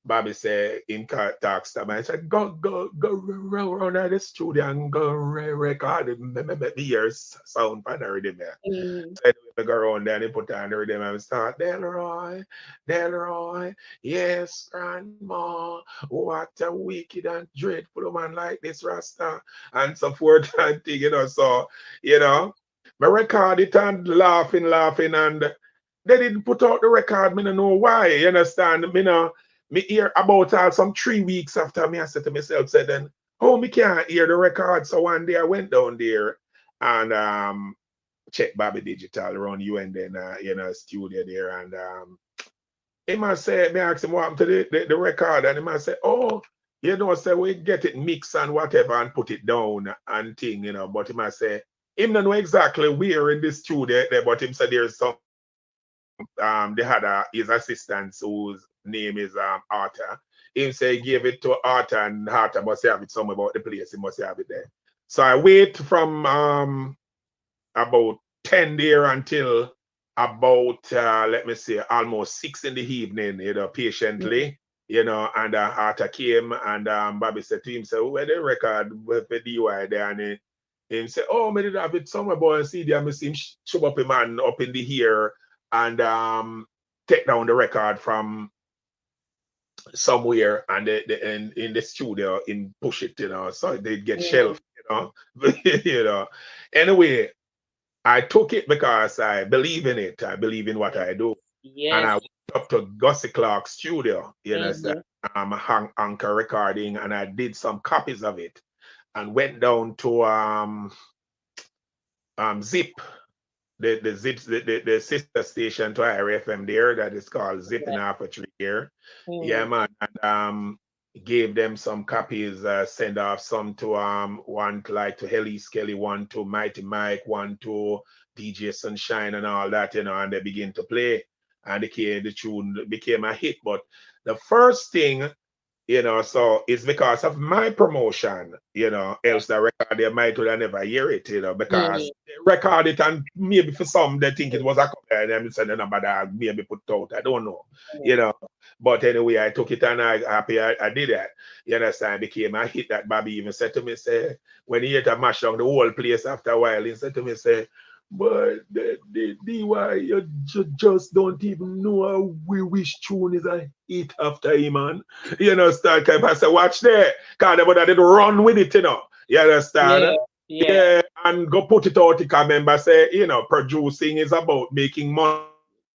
Bobby said in talks to me, I said, go around at the studio and go record it. Me hear sound pan the rhythm there. Mm. So anyway, I go around there and he put on the rhythm and start, Delroy, yes, grandma, what a wicked and dreadful man like this Rasta, and so forth and thing, so, you know, I record it and laughing, and they didn't put out the record. Me no know why. You understand? Me hear about some 3 weeks after me. I said to myself, said then, oh, me can't hear the record. So one day I went down there and checked Bobby Digital around you and then studio there, and he must say, me ask him what happened to the record, and he must say, oh, say we get it mixed and whatever and put it down and thing, but he must say him don't know exactly where in the studio there, but him said there's some they had his assistant whose name is Arthur. Him say he gave it to Arthur, and Arthur must have it somewhere about the place. He must have it there. So I wait from about 10 there until about let me say almost 6 in the evening, Mm. patiently, and Arthur came, and Bobby said to him, so where the record with the DY there, and he said, oh, me did have it somewhere, boy, and see there, me see him shove up a man up in the ear and take down the record from somewhere, and in the studio in push it, so they'd get Mm. shelved, you know. Anyway, I took it because I believe in it. I believe in what Yes. I do. And I Yes. went up to Gussie Clark's studio, Mm-hmm. anchor recording, and I did some copies of it and went down to Zip, the Zip, the sister station to IRFM there that is called Zip in Yeah. Half a Tree here. Yeah, Mm. man. And gave them some copies, send off some to one like to Helly Kelly, one to Mighty Mike, one to DJ Sunshine and all that, and they begin to play. And the tune became a hit. But the first thing, so it's because of my promotion, else the record they might would have never hear it, because Mm. they record it and maybe for some they think it was a cover and them said nobody maybe put out. I don't know, you Mm. know. But anyway, I took it and I happy I did that. You understand? Became a hit that Bobby even said to me, say, when he hit a mash down the whole place after a while, he said to me, say, but the DY, you just don't even know how we wish tune is a hit after him, man. You understand? Kind of say, watch there. Because they would have did run with it, You Yeah. understand? Yeah. Yeah, and go put it out. Because remember, say, producing is about making money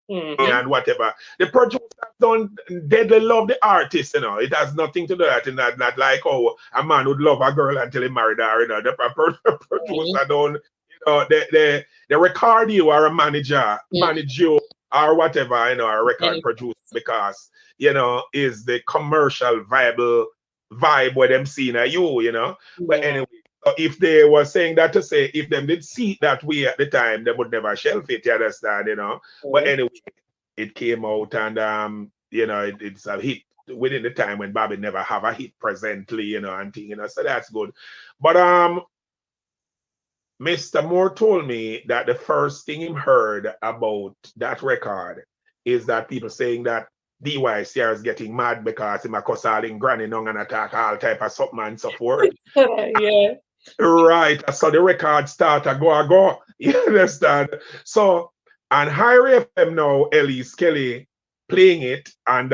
and whatever. Mm-hmm. The producers don't deadly love the artist, It has nothing to do with that. And not like, oh, a man would love a girl until he married her, The producer Mm-hmm. don't, they record you or a manager, Mm. manage you or whatever, a record Benefit. producer because is the commercial viable vibe where them seeing at you. But Yeah. anyway, so if they were saying that to say if them did see it that way at the time, they would never shelf it, you understand. But Mm. anyway, it came out and it's a hit within the time when Bobby never have a hit presently, and thing, so that's good. But Mr. Moore told me that the first thing he heard about that record is that people saying that DYCR is getting mad because him a cuss all in granny nung and attack all type of something and so forth. Yeah. Right. So the record start to go. You understand? So and Higher FM now, Ellie Kelly playing it, and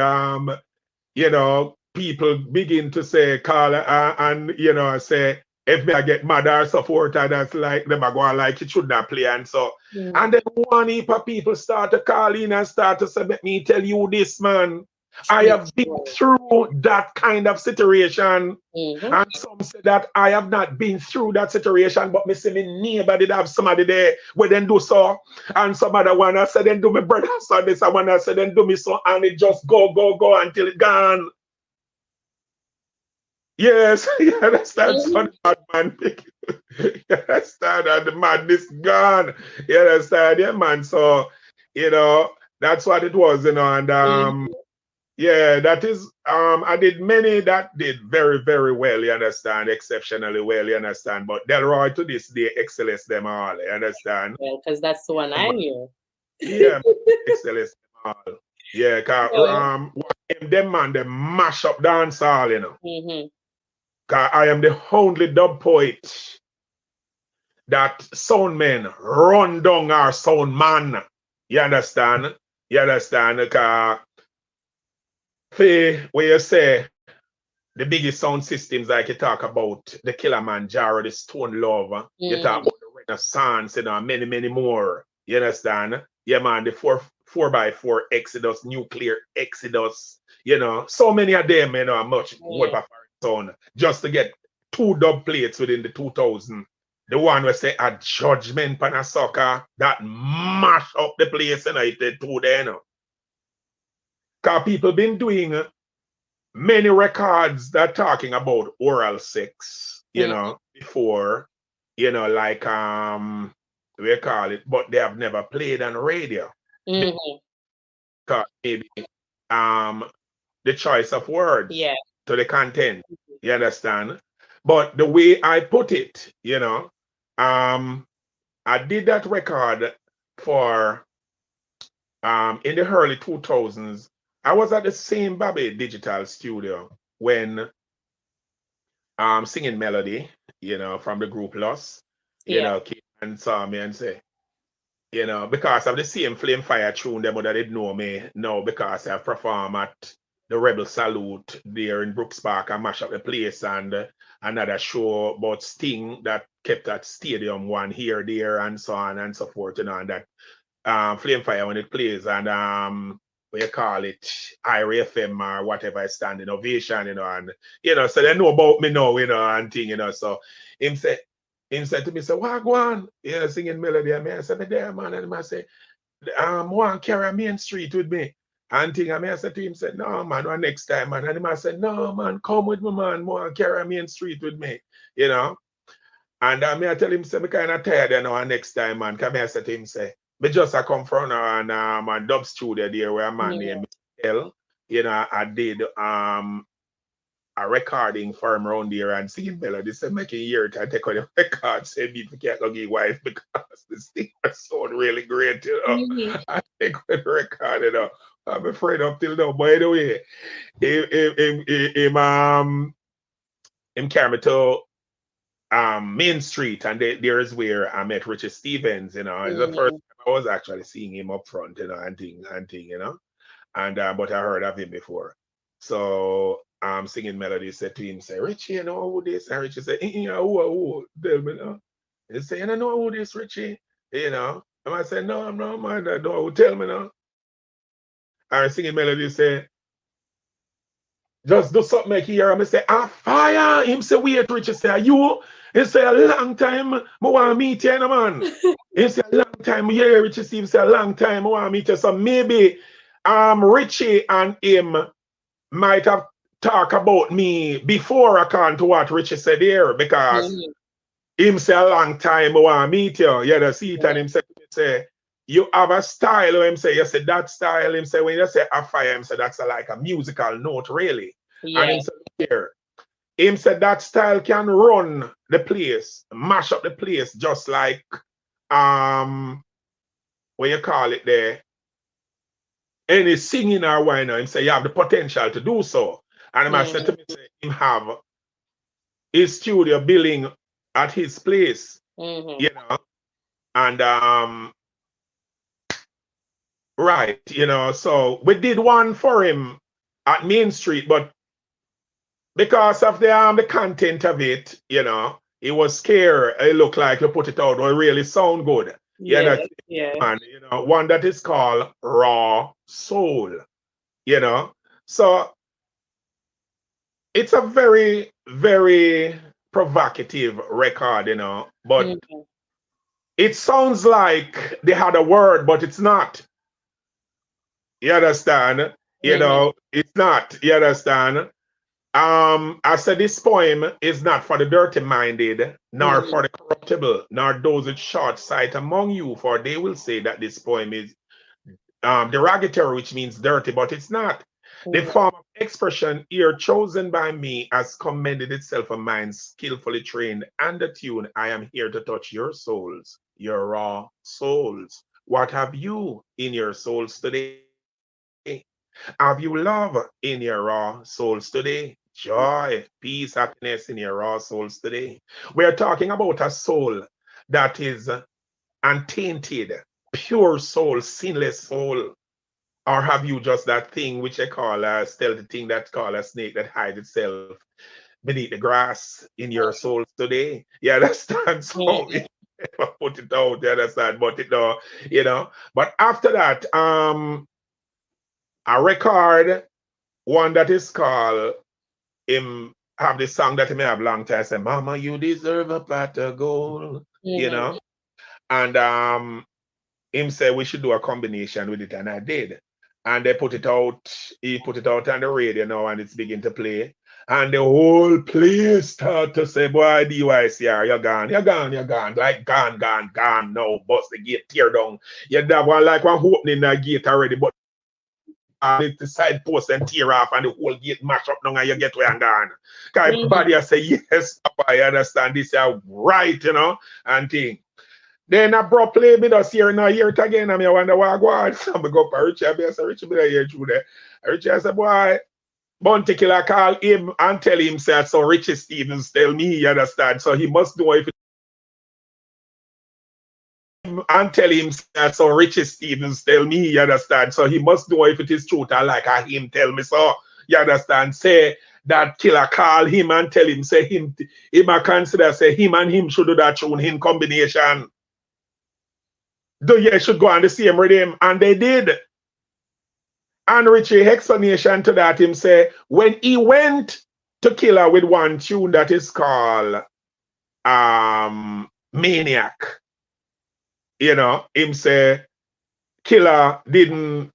people begin to say, call and say, if me I get mad or support, and that's like them are going like it should not play. And so, Mm. and then one heap of people start to call in and start to say, let me tell you this, man. I Yes, have been right. through that kind of situation. Mm-hmm. And some say that I have not been through that situation, but me say me neighbor did have somebody there where then do so. And some other one I said then do my brother so this and one I said then do me so and it just go until it gone. Yes, you understand, son, bad man. You understand, and the madness gone. You understand, yeah, man. So, that's what it was, and Mm-hmm. yeah, that is I did many that did very, very well, you understand, exceptionally well, you understand. But Delroy to this day excels them all, you understand? Well, because that's the one Yeah, I man. knew. Yeah, man, excels them all. Yeah, cause Yeah. them man, they mash up dance all, you know. Mm-hmm. Cause I am the only dub poet that sound men run down our sound man. You understand? You understand? Because where you say the biggest sound systems like you talk about the Kilimanjaro, the Stone Love, you talk Mm-hmm. about the Renaissance, many, many more. You understand? Yeah, man, the 4x4 Exodus, nuclear Exodus, so many of them, much worth Yeah. of sound just to get two dub plates within the 2000. The one we say a judgment pan a soccer that mash up the place, it did two there, Because people been doing many records that talking about oral sex, Mm-hmm. before, like we call it, but they have never played on radio. Mm-hmm. Because maybe um the choice of words Yeah. to the content. You understand? But the way I put it, I did that record for in the early 2000s. I was at the same Bobby Digital Studio when singing melody, from the group Lost, Yeah. came and saw me and say, because of the same Flame Fire tune, them that did know me now because I perform at the Rebel Salute there in Brooks Park and mash up the place and another show about Sting that kept at Stadium One here, there, and so on and so forth, and that Flame Fire when it plays and what you call it, IRA FM or whatever standing ovation, and so they know about me now, and thing, so him say to me, say, what go on? Singing melody. And I said, me there, man. And I say, want carry Main Street with me. And thing, and I said to him, say, no, man, or next time, man. And I said, no, man, come with me, man. Want carry Main Street with me, And I tell him, say, me kind of tired, next time, man. Come here, I said to him, say, me just come from a dub studio there where a man Yeah. named L, I did a recording for him around there and singing melody. Said, make a year to take on the record, say, people can't go get wife because this thing sound really great, Mm-hmm. I take on the record, I'm afraid up till now. By the way, him carry me to Main Street, and there is where I met Richard Stevens. It's the first Mm-hmm. time I was actually seeing him up front, and thing, and but I heard of him before. So singing melody said to him, say, Richie, who this? And Richie said, who? Tell me now. He said, you know who this, Richie? And I said, no, man, I don't tell me now. And singing melody said, just do something like here. And I say, fire. Him say, wait, Richie say, are you? He say, a long time, I want to meet you, man. He say, a long time, yeah, Richie Steve say, a long time, I want to meet you. So maybe Richie and him might have talked about me before I come to what Richie said here, because Mm-hmm. him say a long time, I want to meet you. You know, see it, and Yeah. him say, you have a style. Him say, you say that style. Him say, when you say a fire, him say, that's like a musical note, really. And Yeah. him say, here, him said that style can run the place, mash up the place, just like what you call it there, any singing or why now. Him say you have the potential to do so. And him said to Mm-hmm. me, say him have his studio building at his place, Mm-hmm. and right, so we did one for him at Main Street, but because of the content of it, he was scared. It looked like you put it out, or really sound good. Yeah. That Yeah. one, one that is called Raw Soul, you know. So it's a very, very provocative record, you know, but it sounds like they had a word, but it's not. You understand? You know, it's not. You understand? I said this poem is not for the dirty-minded, nor for the corruptible, nor those with short sight among you, for they will say that this poem is derogatory, which means dirty, but it's not. The form of expression here chosen by me has commended itself a mind skillfully trained and attuned. I am here to touch your souls, your raw souls. What have you in your souls today? Have you love in your raw souls today? Joy, peace, happiness in your raw souls today. We are talking about a soul that is untainted, pure soul, sinless soul. Or have you just that thing which I call a stealthy thing that's called a snake that hides itself beneath the grass in your souls today? You understand? So if I put it out, you understand? But it you know. But after that, I record one that is called him have this song that he may have long time. I say, Mama, you deserve a pot of gold, you know. And him said we should do a combination with it, and I did. And they put it out, he put it out on the radio now, and it's beginning to play. And the whole place start to say, boy, DYCR, you're gone, you're gone, you're gone. Like gone, gone, gone. No, bust the gate, tear down. You have one like one opening that gate already, but the side post and tear off and the whole gate mash up now and you get where I'm gone. Because everybody say, yes, Papa, I understand this, is right, you know, and thing. Then abruptly, me just hear it again, and I wonder why I go on. So I go for Richie, I say, Richie, I hear through there. Richie, I say, boy, Bounty Killer call him and tell him, say, so Richie Stevens tell me, you understand, so he must know if it and tell him that so Richie Stevens tell me, you understand, so he must know if it is truth or like him tell me so, you understand, say that killer call him and tell him, say him I consider, say him and him should do that tune in combination. Do you should go on the same rhythm, and they did. And Richie explanation to that, him say, when he went to Killer with one tune that is called Maniac, you know, him say Killer didn't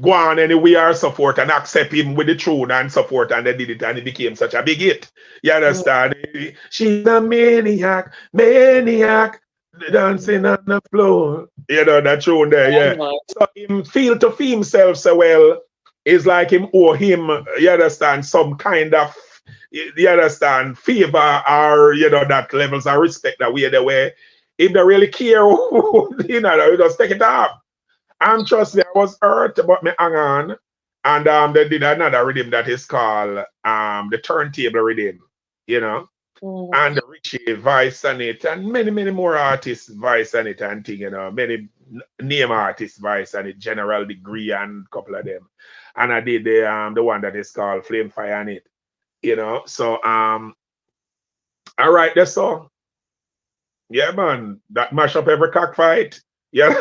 go on anywhere support and accept him with the tune and support, and they did it and it became such a big hit. You understand? She's a maniac, maniac, dancing on the floor. You know, that tune there, yeah. So him feel to feel himself so well, it's like him owe him, you understand, some kind of, you understand, favor or, you know, that levels of respect that we are the way. If they really care, you know, we just take it off. And trust me, I was hurt, but me hang on. And they did another rhythm that is called the turntable rhythm, you know. And the Richie voice on it, and many, many more artists voice on it and thing, you know, many name artists voice on it, General Degree and a couple of them. And I did the one that is called Flame Fire on it, you know. So all right, that's all. Yeah, man, that mash up every cockfight. Yeah,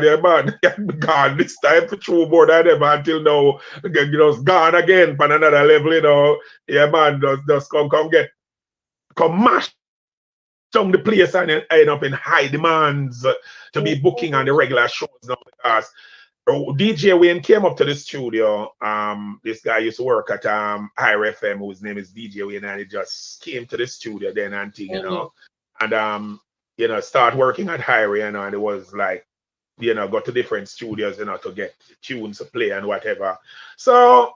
yeah, man. Gone this time for true more than ever until now. You know, gone again for another level, you know. Yeah, man, just come mash down the place and end up in high demands to be booking on the regular shows now because DJ Wayne came up to the studio. This guy used to work at Higher FM, whose name is DJ Wayne, and he just came to the studio then and thing, you know. And you know, start working at Higher, you know, and it was like, you know, go to different studios, you know, to get tunes to play and whatever. So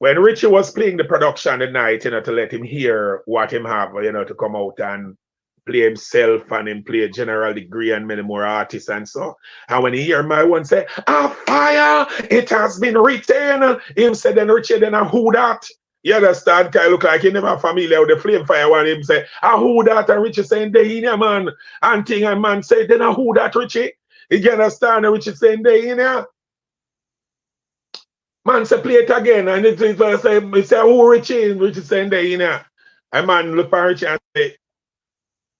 when Richie was playing the production the night, you know, to let him hear what him have, you know, to come out and play himself and him play General Degree and many more artists and so. And when he hear my one say, fire, it has been written. Him said, then Richie, then who that? You understand? Kind of look like he never familiar with the Flame Fire one. Him say, who that? And Richie saying, they in here, man. And thing and man say, then who that, Richie? You understand? And Richie saying, they in here. Man say play it again, and it say, who Richie? Richie saying they in here. And man look for Richie and say,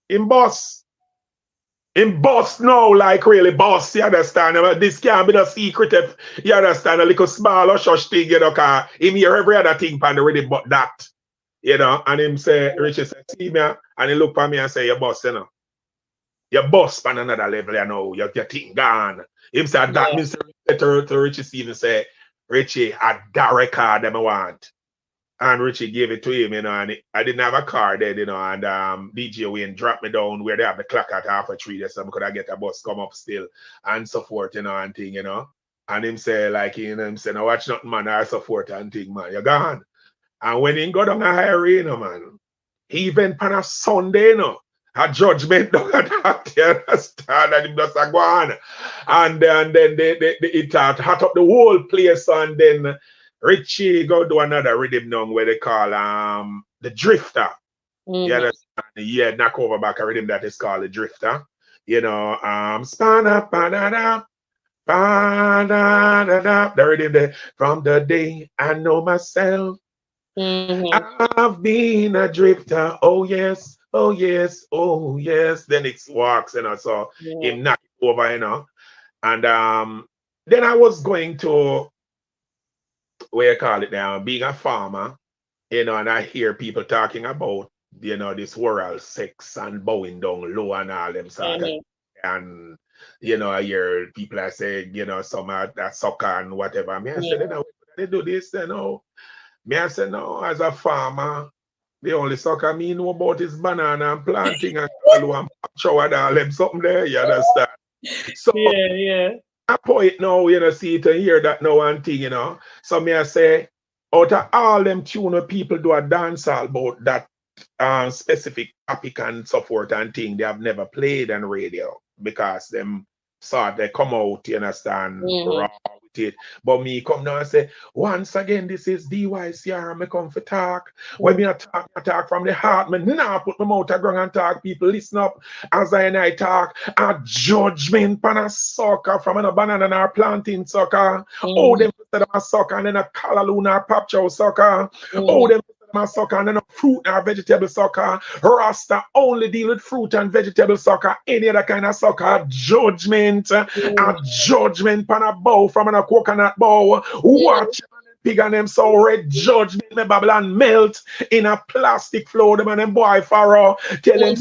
him boss. him boss now, like really boss, you understand? But this can't be the secret if you understand a little small or shush thing, you know, cause him hear every other thing pan the rhythm but that. You know, and him say, Richie say, see me, and he look at me and say, you boss, you know. You boss pan another level, you know, your thing gone. Him say that means to Richie Steven say, Richie, a that record them I want. And Richie gave it to him, you know, and I didn't have a car then, you know, and DJ Wayne dropped me down where they have the clock at 3:30, so could I get a bus come up still and so forth, you know, and thing, you know. And him say, like, you know, him say, no, watch nothing, man, or so forth and thing, man, you're gone. And when he go down a highway, you know, man, he even on a Sunday, you know, a judgment down at that, you understand, and him just a go on. And then it hot up the whole place, and then Richie go do another rhythm now where they call the Drifter. You understand? Yeah, knock over back a rhythm that is called the Drifter. You know, spanna da the rhythm there. From the day I know myself, I've been a drifter. Oh yes, oh yes, oh yes. Then it walks, you know, so him knock it over, you know. And then I was going to what you call it now, being a farmer, you know, and I hear people talking about, you know, this oral sex and bowing down low and all them sort of, and you know, I hear people are saying, you know, some are that sucker and whatever. Me, I said, you know, they do this, you know. Me, I said, no, as a farmer, the only sucker me know about is banana and planting and shower and all them something there, you understand? So a poet now, you know, see to hear that now and thing, you know. So me I say, out of all them tune people do a dance about that specific topic and so forth and thing, they have never played on radio because them sort they come out, you understand, raw with it. But me come now and say, once again, this is DYCR, me come for talk. When me I talk from the heart, me nah put my mouth aground and talk. People listen up as I and I talk. A judgment pan a sucker from a banana and a planting sucker. Oh, them instead of a sucker and then a callaloo or pop chow sucker. Oh, them my sucker and then a fruit and vegetable sucker. Rasta only deal with fruit and vegetable sucker. Any other kind of sucker. Judgment. A judgment pan a bow from a coconut bow. Watch pig and them so red judgment me Babylon melt in a plastic floor. Them and them boy faro. Tell them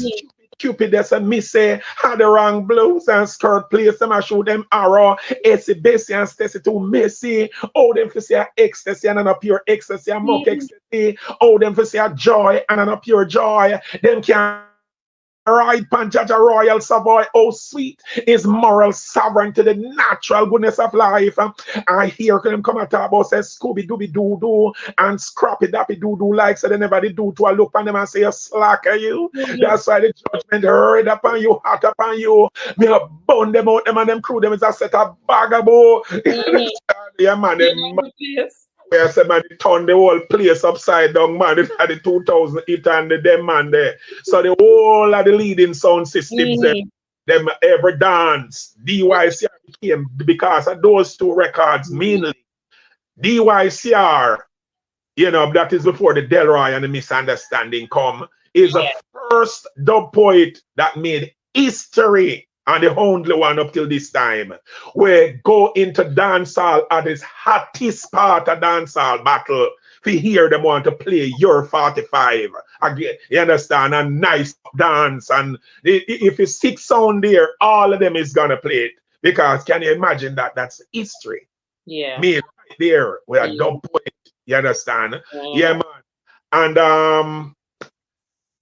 Cupid, they say, me say, had the wrong blouse and skirt place, them I show them arrow, Essie, Bessie, and Stacy too messy. Oh, them for say ecstasy and a pure ecstasy, and mock ecstasy. Oh, them for say joy and a pure joy. Them can right Panjaja Royal Savoy, oh sweet is moral sovereign to the natural goodness of life. I hear them come and talk about say Scooby Dooby Doo Doo and Scrappy Dappy Doo Doo like so they never did do to a look on them and say you slack are you. That's why the judgment heard upon you, hot upon you. Me a bun them out them and them crew them is a set of bagabo. Yeah man, them where I said, man, they turned the whole place upside down, man. It had the 2008 and them man there. So the whole of the leading sound systems, them every dance, DYCR became because of those two records mainly. DYCR, you know, that is before the Delroy and the Misunderstanding come, is the first dub poet that made history. And the only one up till this time, we go into dancehall at its hottest part of dancehall battle. If you hear them want to play your 45 again, you understand, a nice dance. And if it's 6 sound there, all of them is gonna play it. Because can you imagine that? That's history. Yeah. Me right there, we are dub poet. You understand? Yeah, man. And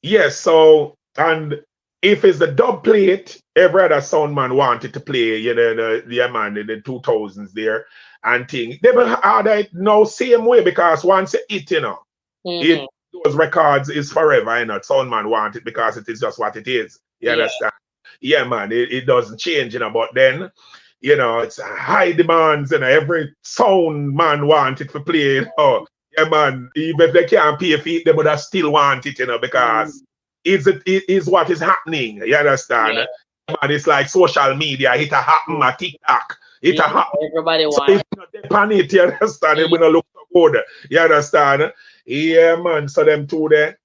yes, so and if it's the dub plate, every other sound man wanted to play, you know, the man in the 2000s there and thing. They will have it now same way because once you hit, you know, those records is forever, you know. Sound man want it because it is just what it is. You understand? Yeah, man, it doesn't change, you know, but then, you know, it's high demands, you know, every sound man want it to play, you know. Yeah, man, even if they can't pay for it, they would have still want it, you know, because it is what is happening. You understand? And it's like social media. It a happen a TikTok. It a happen. Everybody wants. So if you not depend it, you understand? It will not look so good. You understand? Yeah, man. So them two there.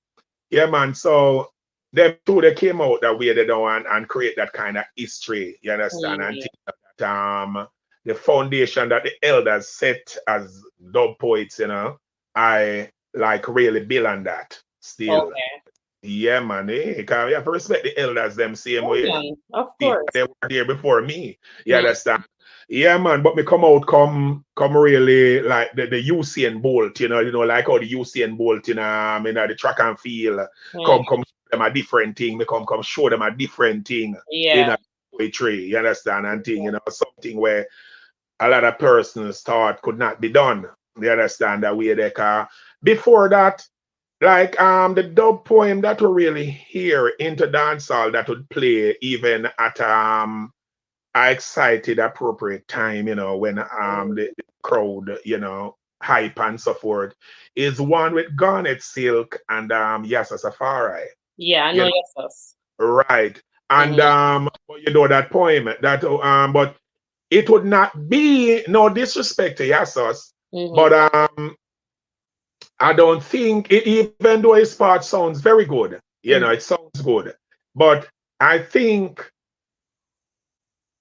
Yeah, man. So them two they came out that way they don't and create that kind of history, you understand? And think that the foundation that the elders set as dub poets, I like really build on that still. Okay. Yeah, man, because you have to respect the elders them same way. Yeah, of course. They were there before me. You Mm. understand? Yeah, man, but me come out come really like the Usain Bolt, like how the Usain Bolt, the track and field, come show them a different thing. Me come show them a different thing in Yeah. a poetry, you understand? And thing, something where a lot of persons thought could not be done. You understand that way they can. Before that, like the dub poem that we really hear into dancehall that would play even at a excited appropriate time, when the crowd, hype and so forth, is one with Garnet Silk and Yassa Safari. Yeah, I know Yes. Right. And that poem that but it would not be no disrespect to Yassas, but I don't think it, even though his part sounds very good, it sounds good, but I think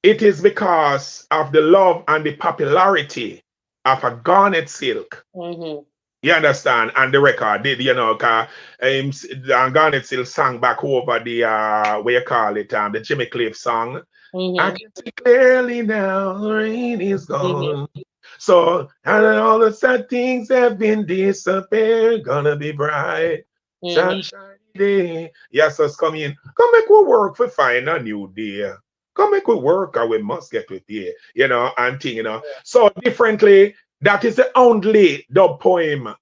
it is because of the love and the popularity of a Garnet Silk. You understand? And the record did, because Garnet Silk sang back over the what you call it, the Jimmy Cliff song. I can see clearly now, the rain is gone. So, and all the sad things have been disappeared, gonna be bright, sunshine day. Yes, us come in. Come make we work for find a new day. Come make we work or we must get with you, and thing, So differently, that is the only dub poem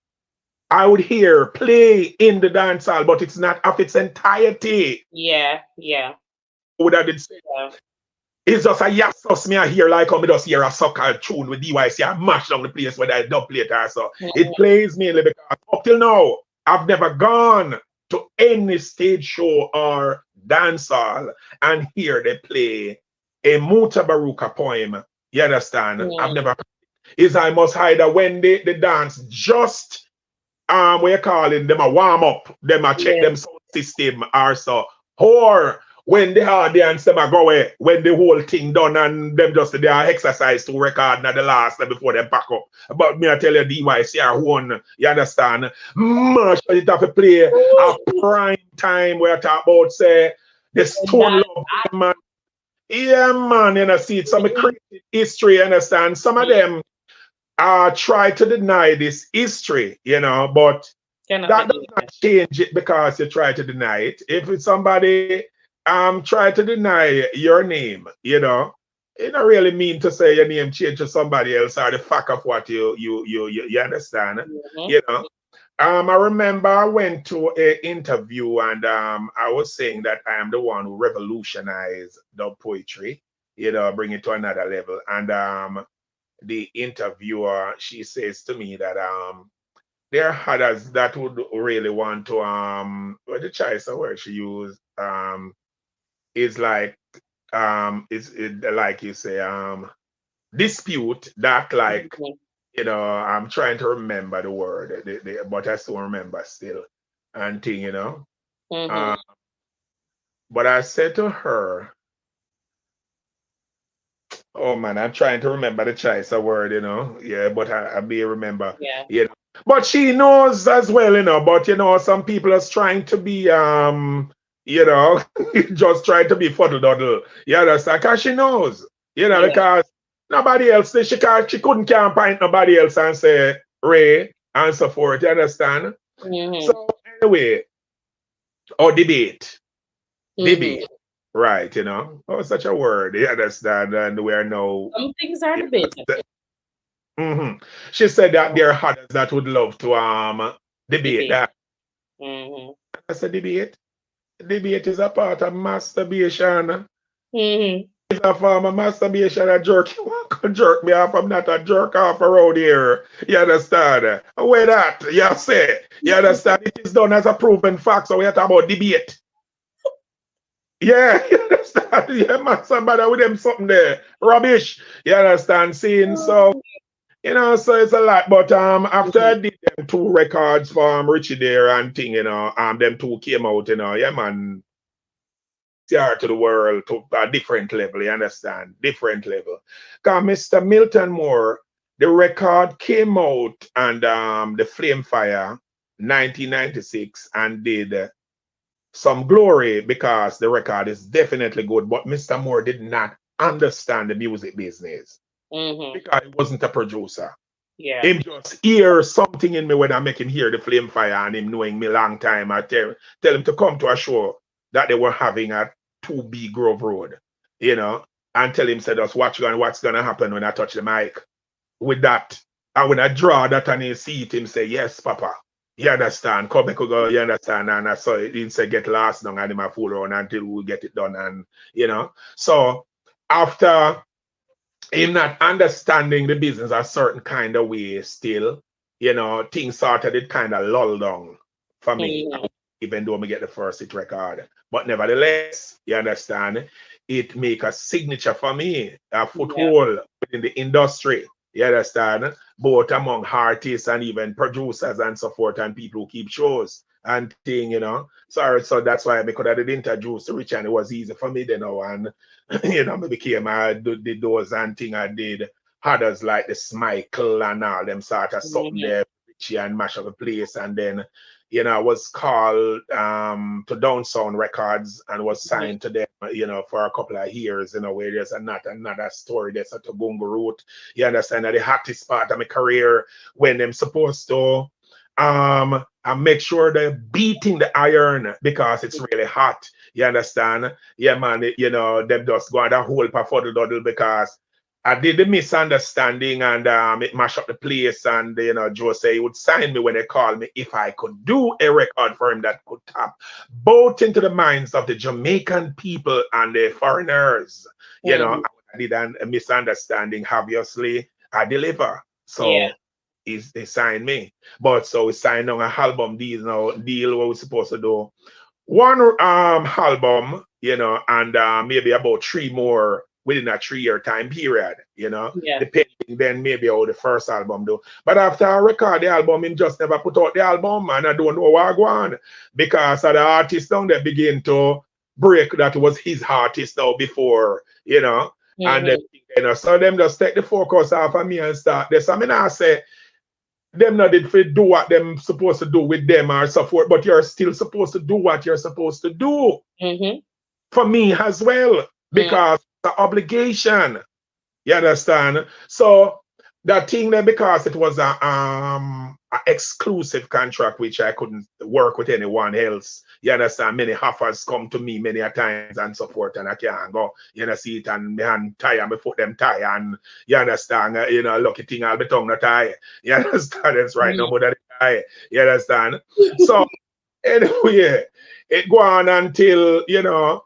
I would hear play in the dancehall, but it's not of its entirety. Yeah. Would I did say? It's just a Yassos me I hear like how me just hear a sucker tune with DYC. I mash down the place where I dub play it so. It plays mainly because up till now, I've never gone to any stage show or dancehall and hear they play a Mutabaruka poem. You understand? I've never is I must either when they dance just what you calling them a warm up, them a check them sound system or so, or when the audience them a go away, when the whole thing done and them just they are exercise to record at the last before they pack up. But me I tell you DYC are one, you understand? Much it have to play a prime time where I talk about say the Stone Love man. Yeah man, see it's some crazy history, you understand? Some of them try to deny this history, but that does not change it because you try to deny it. If it's somebody try to deny your name, it don't really mean to say your name change to somebody else or the fact of what you understand. I remember I went to an interview and I was saying that I am the one who revolutionized dub poetry, bring it to another level. And the interviewer, she says to me that there are others that would really want to what the choice of word she used is like is it like you say dispute that like I'm trying to remember the word but I still remember still and thing but I said to her, oh man, I'm trying to remember the choice of word, yeah, but I may remember, but she knows as well, but some people are trying to be just trying to be fuddle-duddle. You understand? Because she knows, because nobody else, she couldn't campaign nobody else and say Ray and so forth. You understand? So anyway, or debate. Debate. Right, oh, such a word. You understand? And we are now. Some things are debated. She said that there are others that would love to debate that. I said debate. Debate is a part of masturbation. It's a form of masturbation. A jerk. You want to jerk me off? I'm not a jerk off around here. You understand? Where that? You say. You understand? It is done as a proven fact. So we are talking about debate. Yeah, you understand? Yeah, man, somebody with them something there. Rubbish. You understand? Seeing so You know, so it's a lot. But after I did them two records for Richie there and thing, you know, them two came out, you know, yeah man, CR to the world to a different level, you understand? Different level. Because Mr. Milton Moore, the record came out and the Flame Fire 1996 and did some glory because the record is definitely good, but Mr. Moore did not understand the music business because he wasn't a producer. Yeah. Him just hear something in me when I make him hear the Flame Fire and him knowing me long time. I tell him to come to a show that they were having at 2B Grove Road, you know, and tell him, said, us what's gonna happen when I touch the mic with that. And when I draw that and he see it, him say, yes, Papa. You understand? Come back, go, you understand? And I saw it, he say, get lost now, and him a fool around until we get it done. And, you know, so after him not understanding the business a certain kind of way still, you know, things started it kind of lull down for me, even though I get the first hit record. But nevertheless, you understand, it make a signature for me, a foothold within the industry. You understand? Both among artists and even producers and so forth, and people who keep shows and thing, you know. So that's why I could have introduced to Rich, and it was easy for me, you know, and you know, I became the those and thing I did. Others like the Smichael and all them sort of something there, Richie and mash up the place, and then you know, I was called to Down Sound Records and was signed to them, you know, for a couple of years, you know, where there's another story, there's a Tobungo route. You understand that the hottest part of my career when I'm supposed to and make sure they're beating the iron because it's really hot. You understand? Yeah, man, you know, them just go on that whole puddle doddle because I did the misunderstanding and it mashed up the place. And, you know, Joe say he would sign me when they called me if I could do a record for him that could tap both into the minds of the Jamaican people and the foreigners. You know, I did a misunderstanding. Obviously, I deliver. So they signed me. But so we signed on an album deal what we're supposed to do. One album, you know, and maybe about three more within a 3-year time period, you know, depending then maybe how the first album do. But after I record the album, him just never put out the album, and I don't know what I go on because of the artist down there begin to break that was his artist now before, you know, and then, you know, so them just take the focus off of me and start this. I mean, I say, them not did for do what them supposed to do with them or so forth, but you're still supposed to do what you're supposed to do for me as well, because the obligation. You understand? So that thing there, because it was a exclusive contract which I couldn't work with anyone else. You understand? Many offers come to me many a times and so forth, and I can't go. You know, see it and my hand tie and my foot them tie, and you understand? You know, lucky thing I'll be tongue not tie. You understand? That's right, no more than tie. You understand? So anyway, it go on until, you know,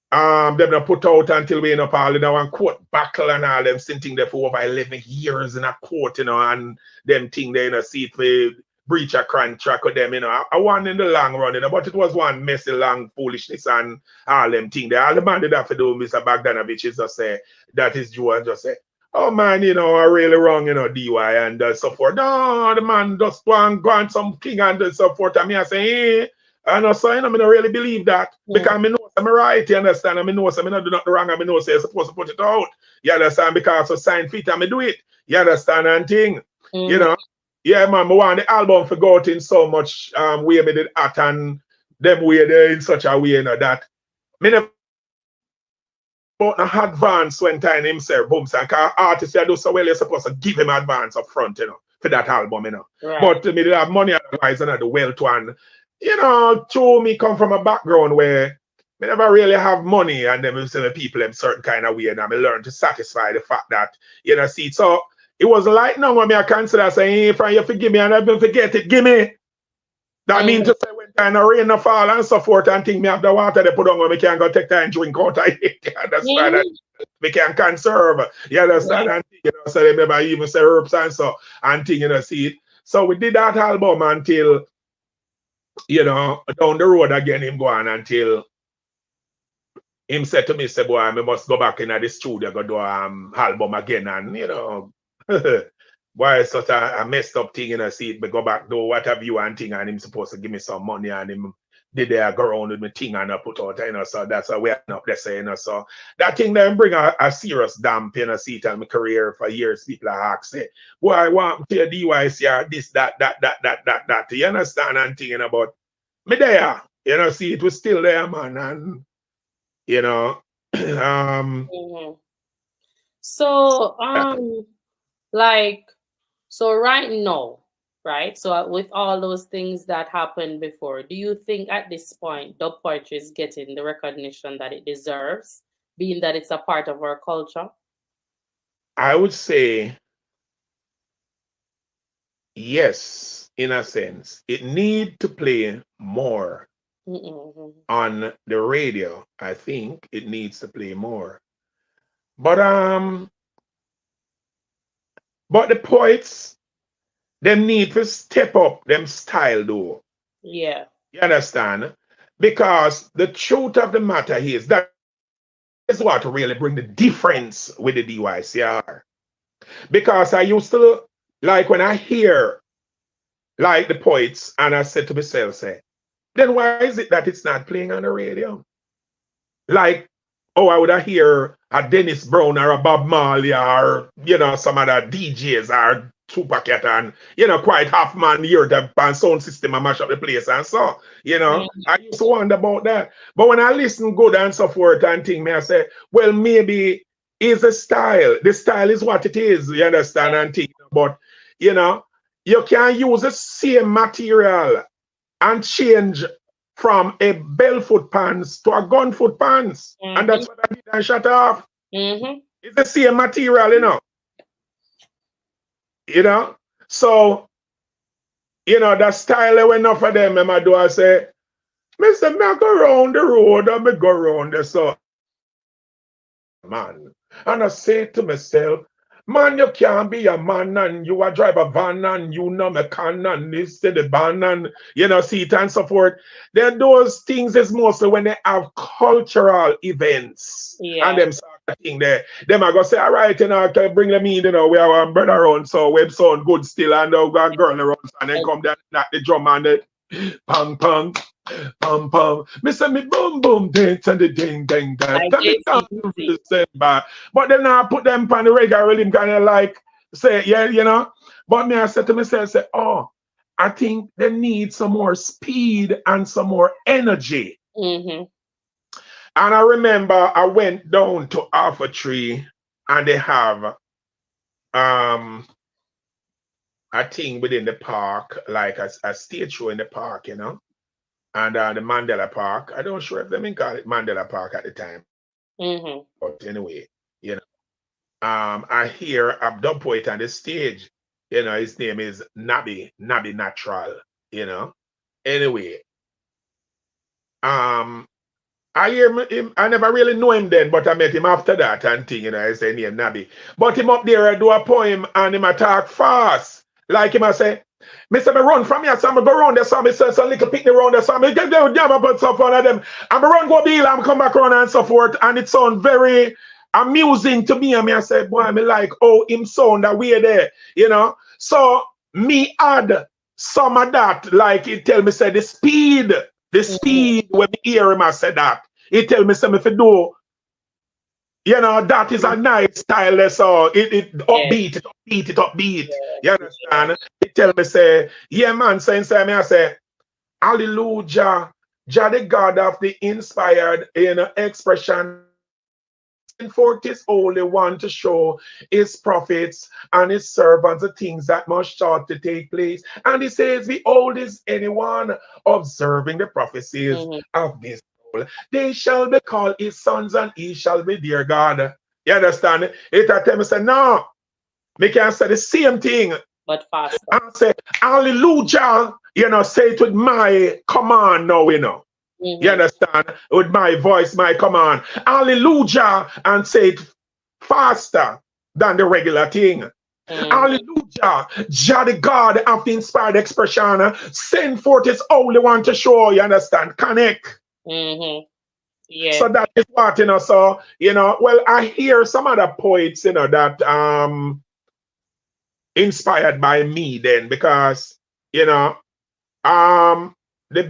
them not put out until we end up all in our court battle and all them sitting there for over 11 years in a court, you know, and them thing they, you know, see it for breach a contract with them, you know. I won in the long run, you know, but it was one messy long foolishness and all them thing there. All the man did have to do, Mr. Bogdanovich, is just say that is Joe and just say, oh man, you know, I really wrong, you know, DY and so forth. No, the man just go on some king and so forth. And me I say, hey, I know, so I don't really believe that because I know I'm right, you understand? I know so I not do nothing wrong, I know so you're supposed to put it out. You understand? Because of sign fit, I do it. You understand and thing. You know? Yeah, man, I want the album for go out in so much way me did at and them way there in such a way, you know, that me never about an advance when time himself boom and cause artists they do so well, you're supposed to give him advance up front, you know, for that album, you know. But me did have money otherwise and I do wealth one. You know, to me come from a background where I never really have money and then we see people in certain kind of way and I learn to satisfy the fact that, you know, see, so it was like now when I consider saying, hey, if you forgive me and I don't forget it, give me. That means to say when kind of rain no fall and so forth and think me have the water they put on when we can go take time drink out of it. You understand that we can conserve. You understand? And you know, so they never even say herbs and so and thing, you know, see it. So we did that album until, you know, down the road again, him go on until him said to me, say, boy, I must go back in the studio, go do album again. And, you know, Why it's such a messed up thing, you know, see it, but go back, do what have you and thing, and him supposed to give me some money, and him did they go around with me thing and I put out, you know, so that's how we are up there saying, you know, so that thing then bring a serious damp, you know, see it on my career for years. People are asking, boy, I want to your DYC, this, that, you understand, and thinking about me there, you know, see it was still there, man, and, you know, So, like, so right now, right? So with all those things that happened before, do you think at this point dub poetry is getting the recognition that it deserves, being that it's a part of our culture? I would say yes, in a sense. It need to play more on the radio. I think it needs to play more. But the poets, them need to step up them style though. Yeah. You understand? Because the truth of the matter is that is what really bring the difference with the DYCR. Because I used to like when I hear like the poets, and I said to myself, say, then why is it that it's not playing on the radio? Like, oh, I would have hear a Dennis Brown or a Bob Marley or, you know, some other DJs or Tupac and, you know, quite half man hear the sound system and mash up the place and so, you know, I used to wonder about that. But when I listen good and so forth and think, me, I say, well, maybe it's a style. The style is what it is, you understand, and think. But, you know, you can use the same material and change from a bellfoot pants to a gunfoot pants. And that's what I did and shut off. It's the same material, you know. You know? So, you know, that style when enough of them, I do, I say, Mr. Me go around the road and me go around the so man. And I say to myself, man, you can't be a man and you a drive a van and you know me can and this to the van and you know see it and so forth. Then those things is mostly when they have cultural events and them sort of thing there. Them I go say, all right, you know, can bring them in, you know, we have our brother around, so we sound good still and we got a girl around and then come down knock the drum and the pang pang. Pum pum, me say me boom boom dance and the ding ding dang. Tell me down to December, but then I put them on the regular rhythm, kind of like say yeah, you know. But me I said to myself, say, oh, I think they need some more speed and some more energy. And I remember I went down to Alpha Tree and they have a thing within the park, like a stage show in the park, you know. And the Mandela Park. I don't sure if they call it Mandela Park at the time. But anyway, you know, I hear a dub poet on the stage. You know, his name is Nabi Natural. You know. Anyway, I hear him. I never really know him then, but I met him after that and thing. You know, I say name Nabi. But him up there, I do a poem and him attack fast. Like him, I say, Mr. Me run from here, so I'm go around there, so I say some little picnic around there, so I get them jam up and stuff one of them. I'm run go deal and come back around and so forth, and it sounds very amusing to me. And me I say, boy, I like oh him sound that way there, you know. So me add some of that, like it tell me say the speed when me hear him I say that. It tell me say me if do. You know, that is a nice style. So it upbeat, it upbeat. You understand? It tell me say, yeah, man, so inside me, I say, hallelujah, Jah the God of the inspired, you know, expression. And forth his holy one to show his prophets and his servants the things that must short to take place. And he says, behold, is anyone observing the prophecies of this. They shall be called his sons and he shall be their God. You understand? It at them say, no, me can say the same thing. But faster. And say, hallelujah, you know, say it with my command now, you know. You understand? With my voice, my command. Hallelujah, and say it faster than the regular thing. Hallelujah. Jah the God of the inspired expression. Send forth his only one to show, you understand? Connect. Yeah. So that is what, you know, so, you know, well, I hear some other poets, you know, that, inspired by me then because, the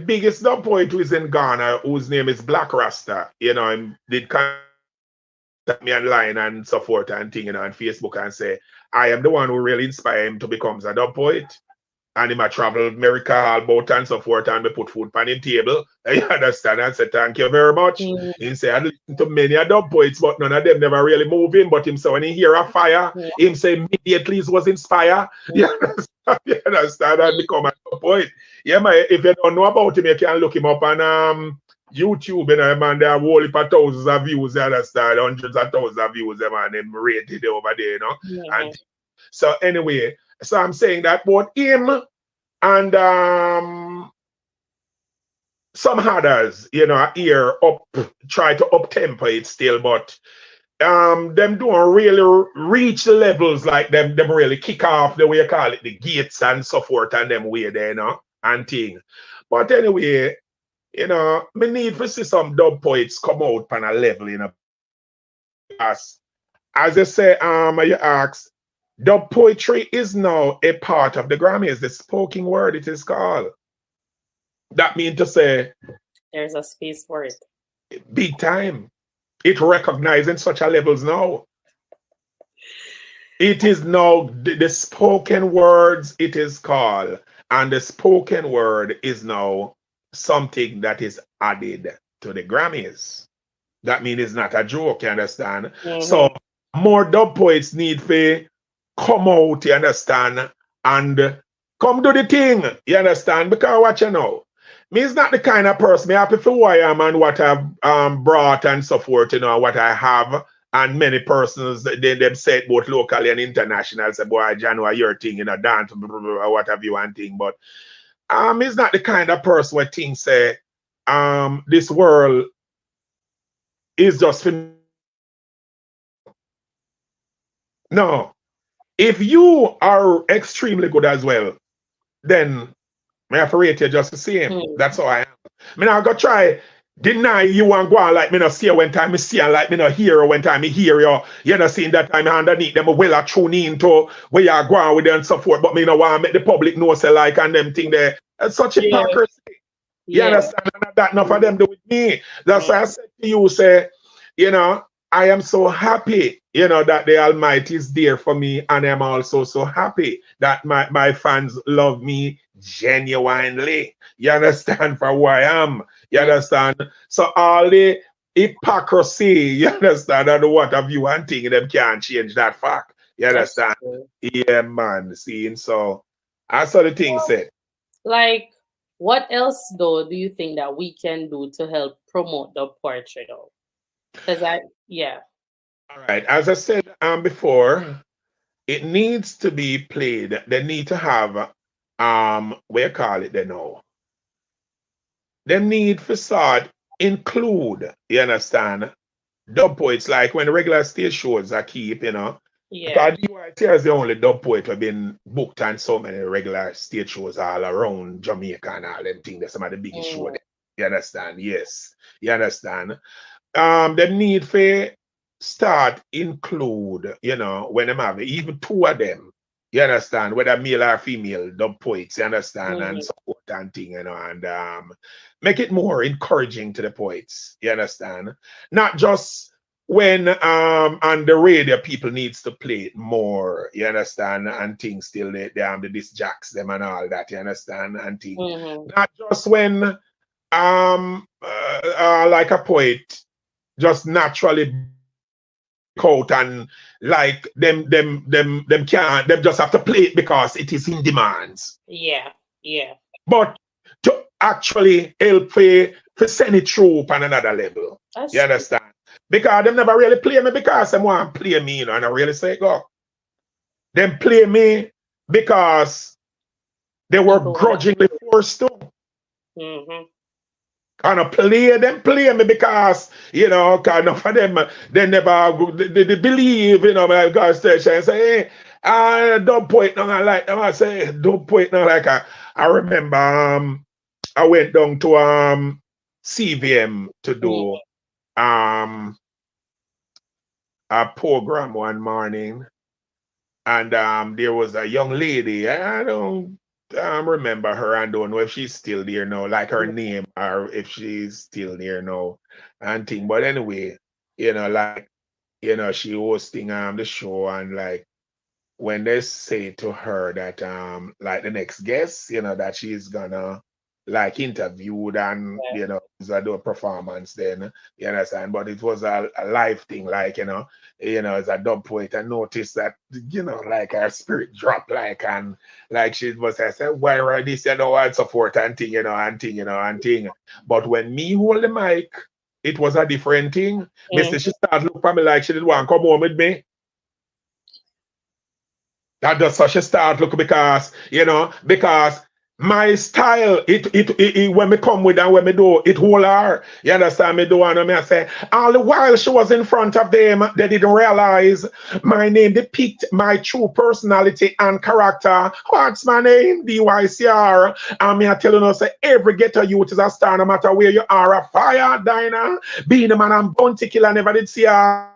biggest dub poet who is in Ghana, whose name is Black Rasta, and did contact me online and so forth and thing, on Facebook and say, I am the one who really inspired him to become a dub poet. And him a travel America all about and so forth, and we put food on him table. You understand? And say, thank you very much. He say, I listen to many a dub poets, but none of them never really move him. But him say, when he hear a fire, him say immediately he was inspired. You understand? You understand? And become a dub poet. Yeah, man, if you don't know about him, you can look him up on YouTube, man, there are whole heap of thousands of views, you understand? Hundreds of thousands of views, man, them rated over there, And so anyway, so I'm saying that both him and some others, here try to up tempo it still, but them don't really reach the levels like them really kick off the way you call it, the gates and so forth and them way there, and thing. But anyway, me need to see some dub poets come out on a level, as I say, you ask, dub poetry is now a part of the Grammys, the spoken word it is called. That means to say there's a space for it. Big time. It recognized in such a levels now. It is now the spoken words it is called. And the spoken word is now something that is added to the Grammys. That means it's not a joke, you understand? So more dub poets need to come out, you understand, and come do the thing, you understand? Because what you know, me is not the kind of person, me happy for who I am and what I've brought and so forth, what I have. And many persons, they say it both locally and international, say, boy, John, what your thing, dance, or what have you and thing. But he's not the kind of person where things say, this world is just for... No. If you are extremely good as well, then I have to rate you just the same. That's how I am. I mean, I go try deny you and go on like me not see you when time me see you, like me not hear you when time me hear you. You know, seeing that time underneath them well tune in to where you are going with them and so forth. But me no want to make the public know say like and them thing there. It's such hypocrisy. You understand? That enough of them do with me. That's why I said to you, say, I am so happy, that the Almighty is there for me. And I'm also so happy that my fans love me genuinely. You understand? For who I am. You understand? So all the hypocrisy, you understand, and what have you and thing, them can't change that fact. You understand? Yeah, man. See, so I saw the thing said. Like, what else though do you think that we can do to help promote the poetry though? Because all right. As I said before, it needs to be played. They need to have what you call it, they know. They need for start include, you understand, dub poets like when the regular stage shows are keep, Because DYT is the only dub poet who have been booked on so many regular stage shows all around Jamaica and all them things. That's some of the biggest shows. You understand? Yes. You understand? The need for start include, when them have even two of them, you understand, whether male or female, dub poets, you understand, and support and thing, and make it more encouraging to the poets, you understand? Not just when on the radio people needs to play it more, you understand, and things still the disc jacks them and all that, you understand, and things. Not just when like a poet just naturally out and like them can't, them just have to play it because it is in demands. But to actually help for send it through on another level. You understand? Because them never really play me because them want to play me, and I really say go. Them play me because they were grudgingly forced to. And I play me because, because enough of them, they never, they believe, my God's station and say, hey, don't point no like them. I say, don't point no like I remember I went down to CVM to do a program one morning, and there was a young lady. I don't remember her. I don't know if she's still there now, like her name, or if she's still there now, and thing. But anyway, like she hosting the show, and like when they say to her that like the next guest, that she's gonna like interviewed and do a performance, then you understand. But it was a live thing, like as a dub poet, and noticed that like her spirit dropped, like, and like she was, I said, why are this and so forth and thing, and thing. But when me hold the mic, it was a different thing. Mister, she started looking for me like she didn't want to come home with me. That does such a start look, because my style, it when me come with and when me do it whole her. You understand me do and I say all the while she was in front of them, they didn't realize my name depict my true personality and character. What's my name? DYCR. And me I telling us say every ghetto youth is a star, no matter where you are, a fire diner. Being a man and bounty killer, never did see her.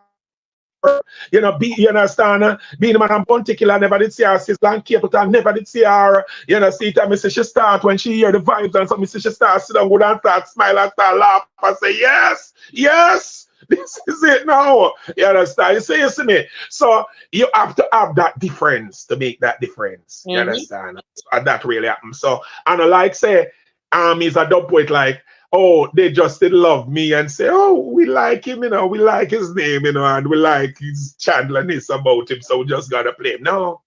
You understand? Being a man and bounty killer, never did see her. Sister and Capleton, never did see her. See it, and me say she start when she hear the vibes, and so me say she start sit down, go and start smile and start laugh and say, yes, yes, this is it now. You understand? You see me? So you have to have that difference to make that difference. You understand? So that really happens. So, and like say, he's a dub poet, like, oh, they just did love me and say, oh, we like him, we like his name, and we like his chandlerness about him, so we just gotta play him. No,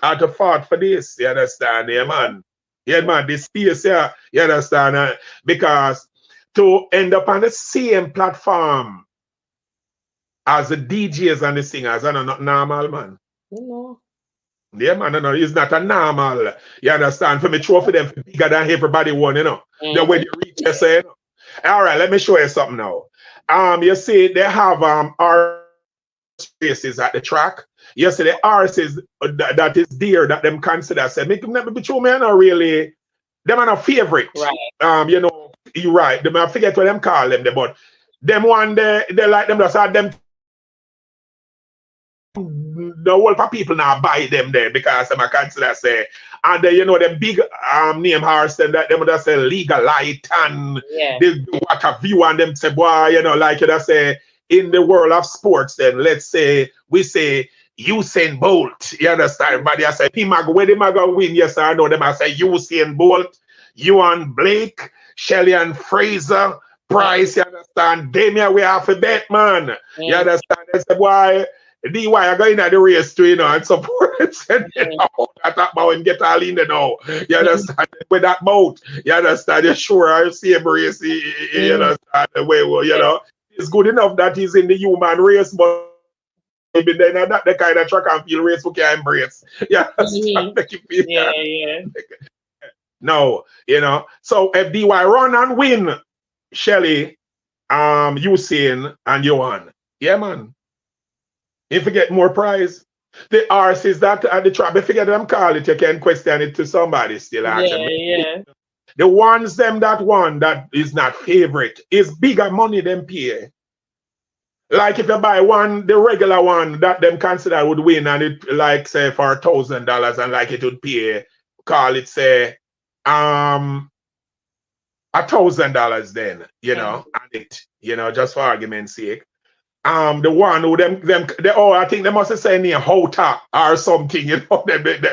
I had to fought for this, you understand, yeah, man. Yeah, man, this space, yeah, you understand, because to end up on the same platform as the DJs and the singers, are not normal, man. Yeah, man, no, it's not a normal. You understand? For me, throw for them bigger than everybody one, The way they reach, you say, All right, let me show you something now. You see, they have our spaces at the track. You see, the RSs that is there that them consider say, make them never be true, man, or really, them are not favorite. Right. You're right. Them I forget what them call them, but them one they like them just had them. The whole for people now buy them there because them I consider say, and the big name horse them that them just say Legal Light and the water view and them say, boy, like you just say in the world of sports, then let's say we say Usain Bolt. You understand? But I say where the mag win, yes or no, them I say Usain Bolt, Ewan Blake, Shelly and Fraser, Price, you understand? Damien, we have to bet, man. You understand? They say, boy, DY are going at the race too, and support it. I talk about him get all in there now. You understand? With that boat, you understand? You're sure I see him race, you understand? The way, it's good enough that he's in the human race, but maybe then not the kind of track and field race we can embrace. You understand? No, so if DY run and win, Shelly, Usain, and Johan, yeah, man. If you get more prize, the arse is that at the trap. If you get them call it, you can question it to somebody still. The ones them that one that is not favorite is bigger money than pay. Like if you buy one, the regular one that them consider would win, and it like say for $1,000 and like it would pay, call it say $1,000 then, and it, just for argument's sake. The one who I think they must have said name Hota or something, the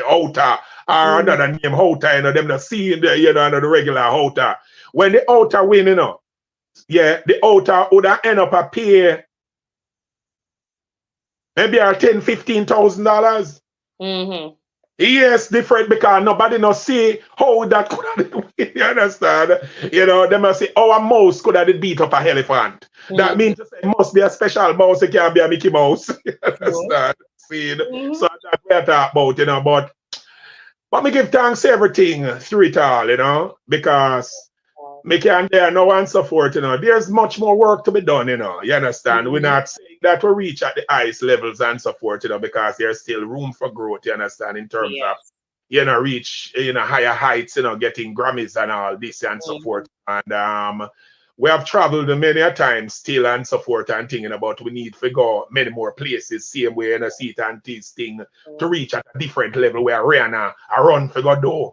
Hota or another name Hota, them the see in the, the regular Hota. When the Hota win, the Hota would end up a pay maybe $10,000-$15,000. Yes, different because nobody not see how that could have been. You understand? They must say our mouse could have beat up a elephant. That means it must be a special mouse. It can't be a Mickey Mouse. You understand? So that's what I talk about, but me give thanks to everything through it all, because me can there no and so forth, There's much more work to be done, You understand? We're not saying that we reach at the highest levels and so forth, because there's still room for growth, you understand, in terms of, reach, higher heights, getting Grammys and all this and so forth. And we have traveled many a times still and so forth and thinking about we need to go many more places, same way in a seat and this thing to reach at a different level where Rihanna a run for go do.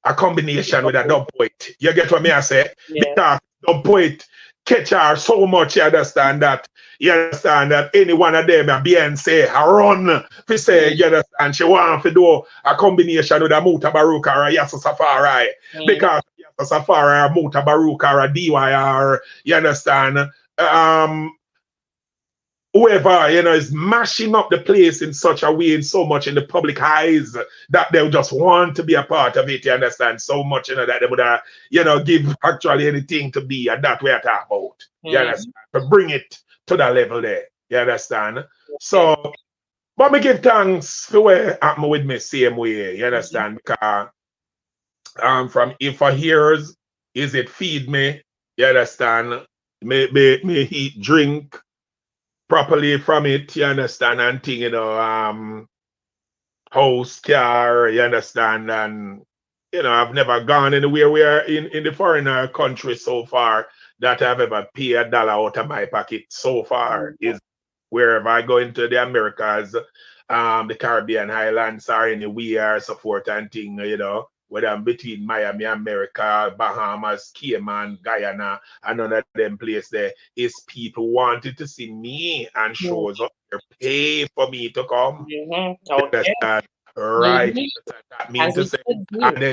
A combination with a dub poet. You get what me I say? Yeah. Because dub poet catch her so much, you understand that. You understand that any one of them, a Beyonce, a run, to say, you understand, she want to do a combination with a Muta Baruka or a Yasa Safari. Because Yasa Safari or Muta Baruka or a DYR, you understand, whoever, you know, is mashing up the place in such a way, in so much in the public eyes that they'll just want to be a part of it, you understand, so much, you know, that they would, you know, give actually anything to be, and that we're talking about, you understand, to bring it to that level there, you understand. So, but me give thanks for what happened with me same way, you understand, because from if I hears, is it feed me, you understand, me eat, drink properly from it, you understand, and thing, you know, house, car, you understand, and you know, I've never gone anywhere where in the foreign country so far that I've ever paid $1 out of my pocket so far is wherever I go into the Americas, the Caribbean islands or anywhere, so forth and thing, you know, whether I'm between Miami, America, Bahamas, Cayman, Guyana, and none of them places there, is people wanted to see me and shows up there, pay for me to come. Okay. Right. That means As to it say, should be. and then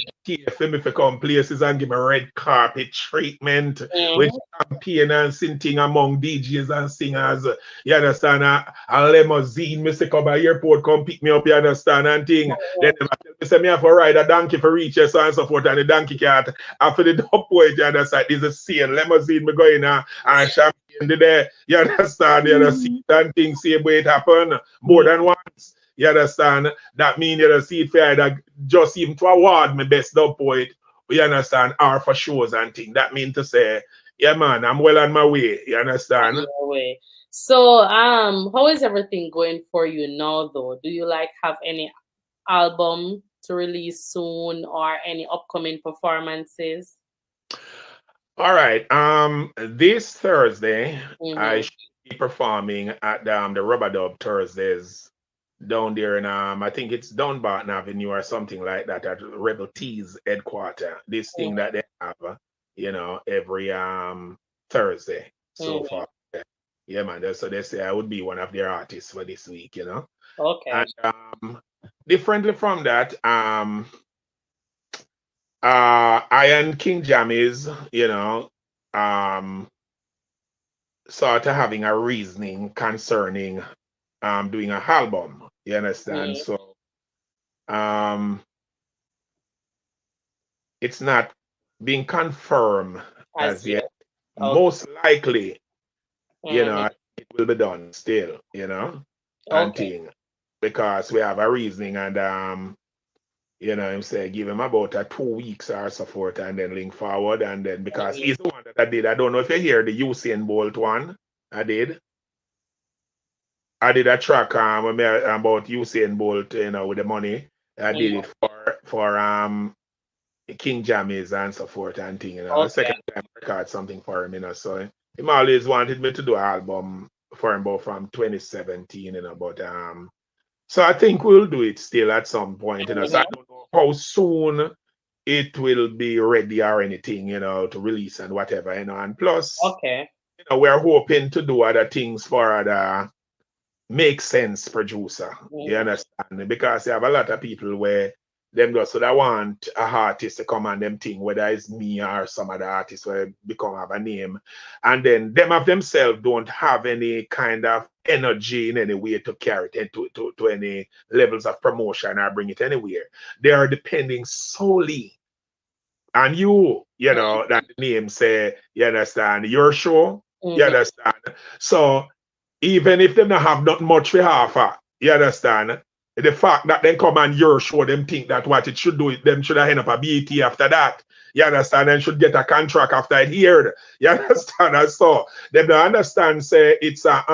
for me to come places and give me red carpet treatment with champagne and singing among DJs and singers. You understand? A limousine, me say come by airport, come pick me up, you understand? And thing. Then they say me have to ride a donkey for reach so and so forth, and the donkey cart after the dub poet, you understand? There's a same limousine me going and champagne there. You understand? You understand? And things same way it happen more than once. You understand? That means you see it fair that just even to award me best dub poet, you understand, or for shows and things. That means to say, yeah man, I'm well on my way. You understand? Way. So how is everything going for you now though? Do you like have any album to release soon or any upcoming performances? All right. This Thursday I should be performing at the Rubber Dub Thursdays down there in I think it's Dunbarton Avenue or something like that at Rebel T's headquarter. This thing that they have, you know, every Thursday so far. Yeah, man. So they say I would be one of their artists for this week, you know. Okay. And differently from that, Iron King Jammies, you know, sort of having a reasoning concerning doing a album. You understand? So it's not being confirmed as yet. Most likely, you know, it will be done still, you know, and thing. Because we have a reasoning and you know, I'm saying give him about 2 weeks or so forth and then link forward and then because he's the one that I did. I don't know if you hear the Usain Bolt one. I did a track about Usain Bolt, you know, with the money. I did it for King Jammies and so forth and thing, you know. Second time I record something for him, you know. So he always wanted me to do an album for him about from 2017, you know, but so I think we'll do it still at some point, you know. So I don't know how soon it will be ready or anything, you know, to release and whatever, you know. And plus, you know, we're hoping to do other things for other make sense producer. You understand? Because you have a lot of people where them just so they want a artist to come and them thing, whether it's me or some other artist where become have a name. And then them of themselves don't have any kind of energy in any way to carry it to any levels of promotion or bring it anywhere. They are depending solely on you, you know, that the name say, you understand, your show, you understand. So even if them not have not much for offer, you understand, the fact that they come and your show them think that what it should do, them should have end up a BET after that. You understand? And should get a contract after it heard. You understand? And so them don't understand, say it's a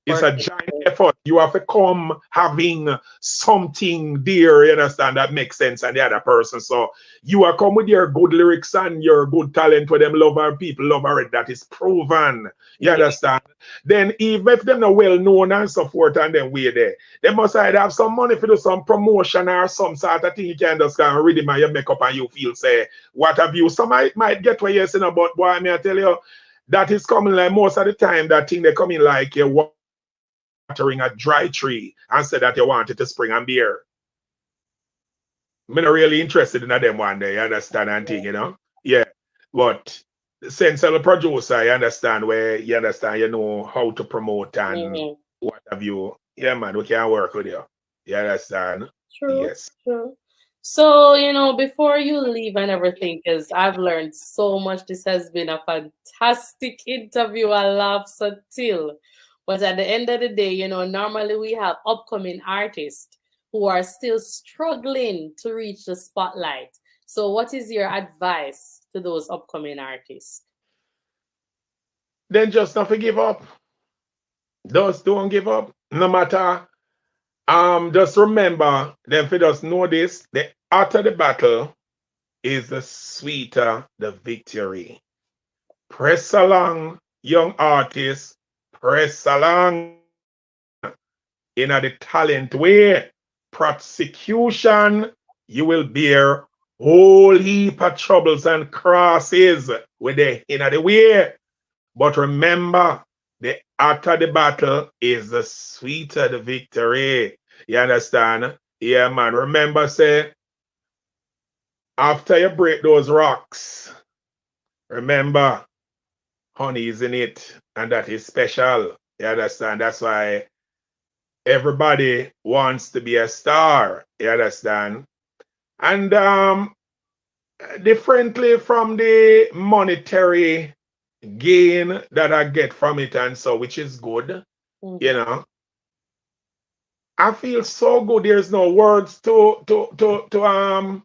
It's a giant effort. You have to come having something there, you understand, that makes sense and the other person. So you are come with your good lyrics and your good talent for them love our people, love already. That is proven. You understand? Then even if they're not well known and so forth and then we're there, they must either have some money for do some promotion or some sort of thing you can just kind of read my your makeup and you feel say, what have you? Some might get what you're saying about, boy, I tell you, that is coming like most of the time, that thing they come in like you watering a dry tree and say that you want it to spring and bear. I'm not really interested in them one day, you understand, and thing, you know? Yeah. But since I'm a producer, you understand where you understand, you know how to promote and what have you. Yeah, man, we can work with you. You understand? True, Yes. true. So, before you leave and everything, because I've learned so much. This has been a fantastic interview. I laugh so till. But at the end of the day, normally we have upcoming artists who are still struggling to reach the spotlight. So, what is your advice to those upcoming artists? Then just not to give up. Just don't give up. No matter. Just remember, then if you just know this, the hotter the battle is the sweeter the victory. Press along, young artists. Press along in the talent way. Prosecution, you will bear whole heap of troubles and crosses with the in the way. But remember, the hotter the battle is the sweeter the victory. You understand? Yeah, man. Remember, say, after you break those rocks, remember, honey is in it, and that is special. You understand? That's why everybody wants to be a star. You understand? And differently from the monetary gain that I get from it, and so, which is good, you know. I feel so good. There's no words to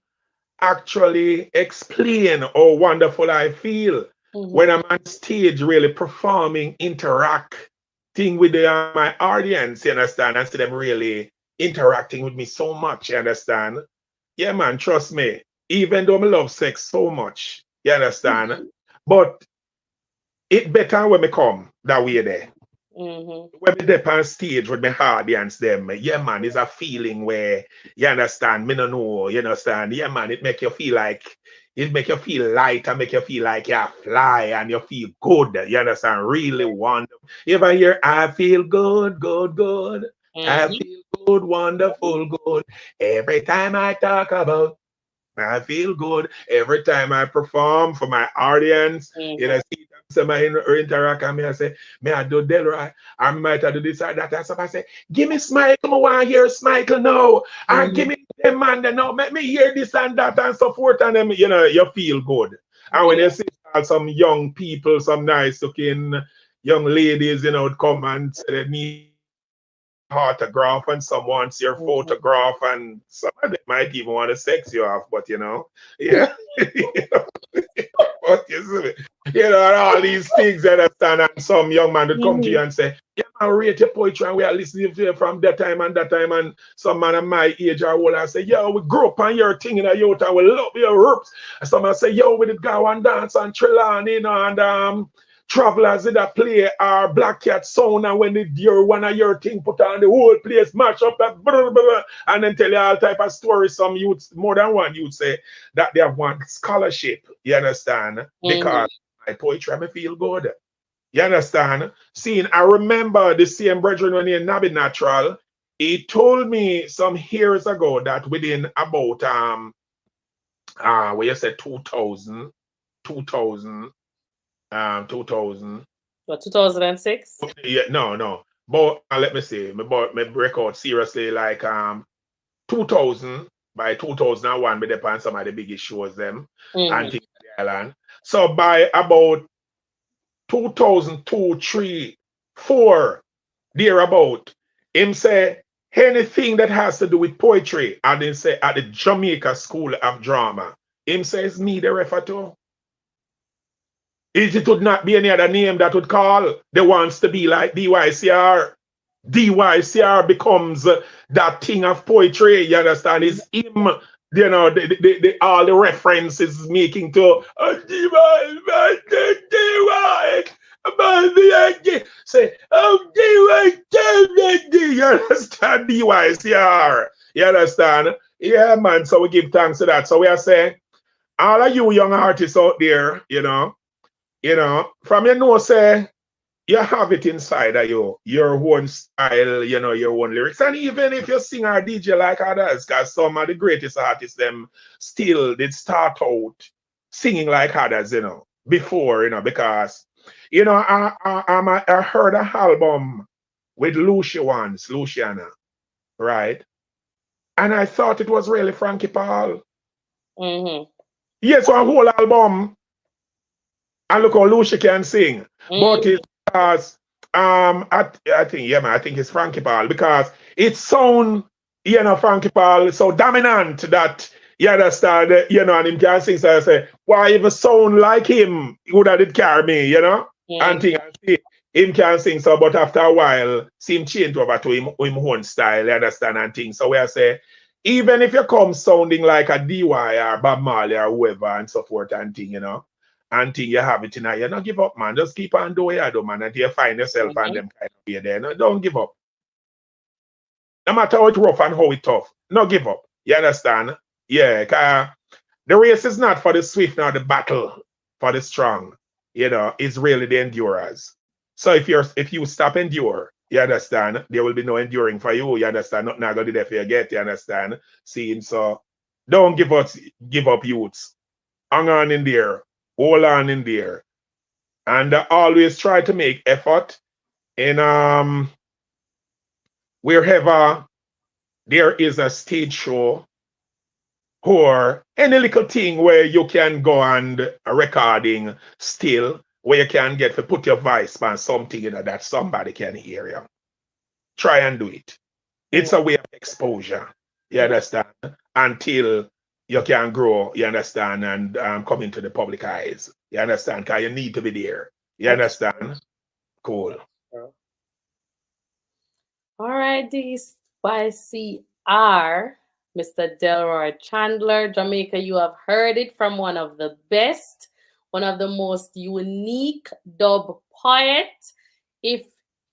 actually explain how wonderful I feel when I'm on stage, really performing, interacting with my audience. You understand? And see them really interacting with me so much. You understand? Yeah, man. Trust me. Even though I love sex so much, you understand? But it better when me come that way there. When me dip on stage with my audience, them, yeah, man, it's a feeling where you understand, me no know, you understand, yeah, man, it make you feel like, it make you feel light and make you feel like you fly and you feel good, you understand, really wonderful. You ever hear, I feel good, good, good, I feel good, wonderful, good, every time I talk about, I feel good every time I perform for my audience. You know, see somebody interact and me, I say, may I do that right? I might do this or that. And somebody say, give me smile, come on, I hear smile now. Or give me them man, now, let me hear this and that and so forth. And then, you know, you feel good. And when you see some young people, some nice looking young ladies, you know, come and say they need autograph and some wants your photograph and some of them might even want to sex you off, but you know, yeah. But you know, all these things I understand, and some young man would come to you and say, yeah, man, rate your poetry and we are listening to you from that time and that time, and some man of my age or older and say, yo, we grew up on your thing in a youth and we love your roots. And some say, yo, we did go and dance and Trillon, you know, and Travelers did a play our Black Cat sound, and when they hear one of your thing put on the whole place, mash up that blah, blah, blah, and then tell you all type of stories. Some youths, more than one youth say that they have won scholarship, you understand? Because my poetry me feel good. You understand? Seeing, I remember the same brethren when he in Nabi Natural, he told me some years ago that within about what you said 2000, 2000. What, 2006? Yeah, no. But let me see. My record seriously like 2000 by 2001 me depend some of the biggest shows them and things on the island. So by about 2002, 3, 4, thereabout, him say anything that has to do with poetry, I didn't say at the Jamaica School of Drama. Him says me the refer to. It would not be any other name that would call. They wants to be like DYCR. DYCR becomes that thing of poetry, you understand? Is him, you know, all the references making to say, you understand? DYCR, you understand? Yeah, man. So we give thanks to that. So we are saying, all of you young artists out there, from your nose, say, you have it inside of you, your own style, your own lyrics. And even if you sing or DJ like others, because some of the greatest artists, them still did start out singing like others, before, because, I heard an album with Luciana, right? And I thought it was really Frankie Paul. Mm-hmm. Yes, one whole album. And look how Lucia can sing. Mm-hmm. But it's because I think it's Frankie Paul, because it sound, Frankie Paul is so dominant that you understand, and him can sing. So I say, why even sound like him would have did carry me, and thing I see him can sing. So but after a while, see him change over to him own style, you understand, and things. So we I say, even if you come sounding like a DY or Bob Marley or whoever and so forth and thing, until you have it in there, you don't give up, man. Just keep on doing what you do, man, until you find yourself and them kind of way there. No, don't give up. No matter how it's rough and how it's tough, no give up. You understand? Yeah, because the race is not for the swift nor the battle for the strong. It's really the endurers. So if you stop endure, you understand, there will be no enduring for you. You understand? Nothing gonna do there for you get, you understand? Seeing so don't give up youths. Hang on in there. Hold on in there, and always try to make effort in wherever there is a stage show or any little thing where you can go and a recording still, where you can get to put your voice on something that somebody can hear you. Try and do it. It's a way of exposure. You understand? Until you can grow, you understand, and come into the public eyes. You understand? Because you need to be there. You understand? Cool. All right, DYCR, Mr. Delroy Chandler, Jamaica, you have heard it from one of the best, one of the most unique dub poets. If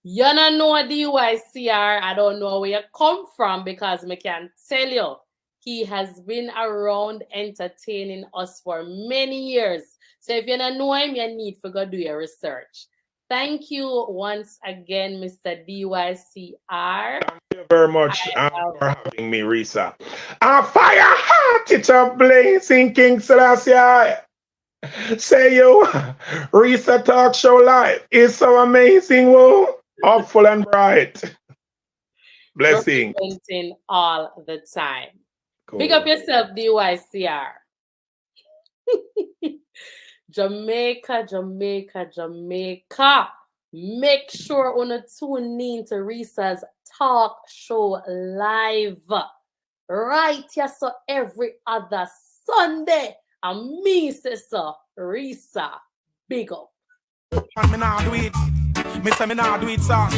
you don't know DYCR, I don't know where you come from, because I can tell you, he has been around entertaining us for many years. So if you don't know him, you need to go do your research. Thank you once again, Mr. DYCR. Thank you very much for having me, Risa. Fire heart, it's a blazing King Selassie. Say you, Risa Talk Show Live is so amazing, whoa, hopeful and bright. Blessing. Representing all the time. Cool. Big up yourself, DYCR. Jamaica. Make sure you tune in to Risa's Talk Show Live. Right here, so every other Sunday. And me, sister, Risa. Big up. Me nah do it. Me say me nah do it, sir.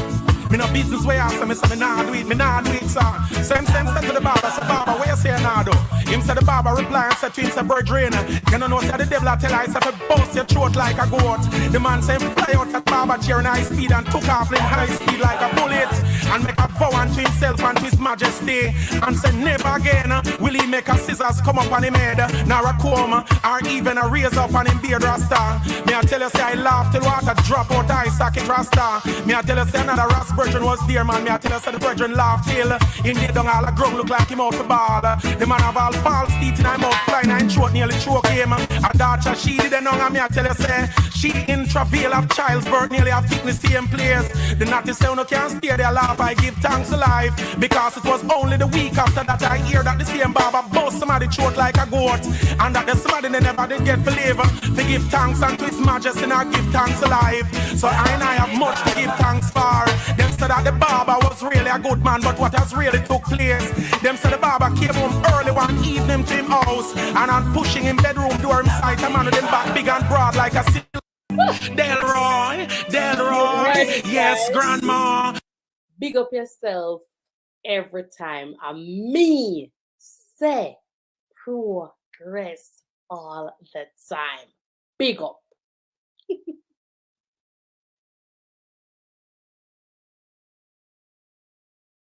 Me no business way I say me nah do it. Me nah do it, sir. Same said to the barber. Say barber, where you say nah do? Him said the barber reply and said to him, say brethren, you know say the devil tell I say to bust your throat like a goat. The man say fly out that barber chair in high speed and took off in high speed like a bullet and make a vow unto himself and to his majesty and say never again will he make a scissors come up on him head, nor a comb or even a razor up on him beard rasta. Me I tell you say I laugh till water drop out eye socket rasta. Me I tell you say another ras brethren was there, man. Me I tell you say the brethren laugh till indeed down all the ground look like him out for ball. The man have all false teeth in him mouth flying and throat nearly choke him. A daughter she didn't know, and me I tell you say she in travail of child's birth nearly have taken the same place. The naughty sound no can stay there laugh. I give thanks to life because it was only the week after that I hear that the same barber bust somebody throat like a goat and that the somebody they never did get believe. They give thanks unto his majesty and I give thanks to life. So I have much to give thanks for. Them said that the barber was really a good man, but what has really took place? Them said the barber came home early one evening to him house and I'm pushing him bedroom door him sight a man with him back big and broad like a Delroy, yes, grandma. big up yourself every time. Me say progress all the time. Big up.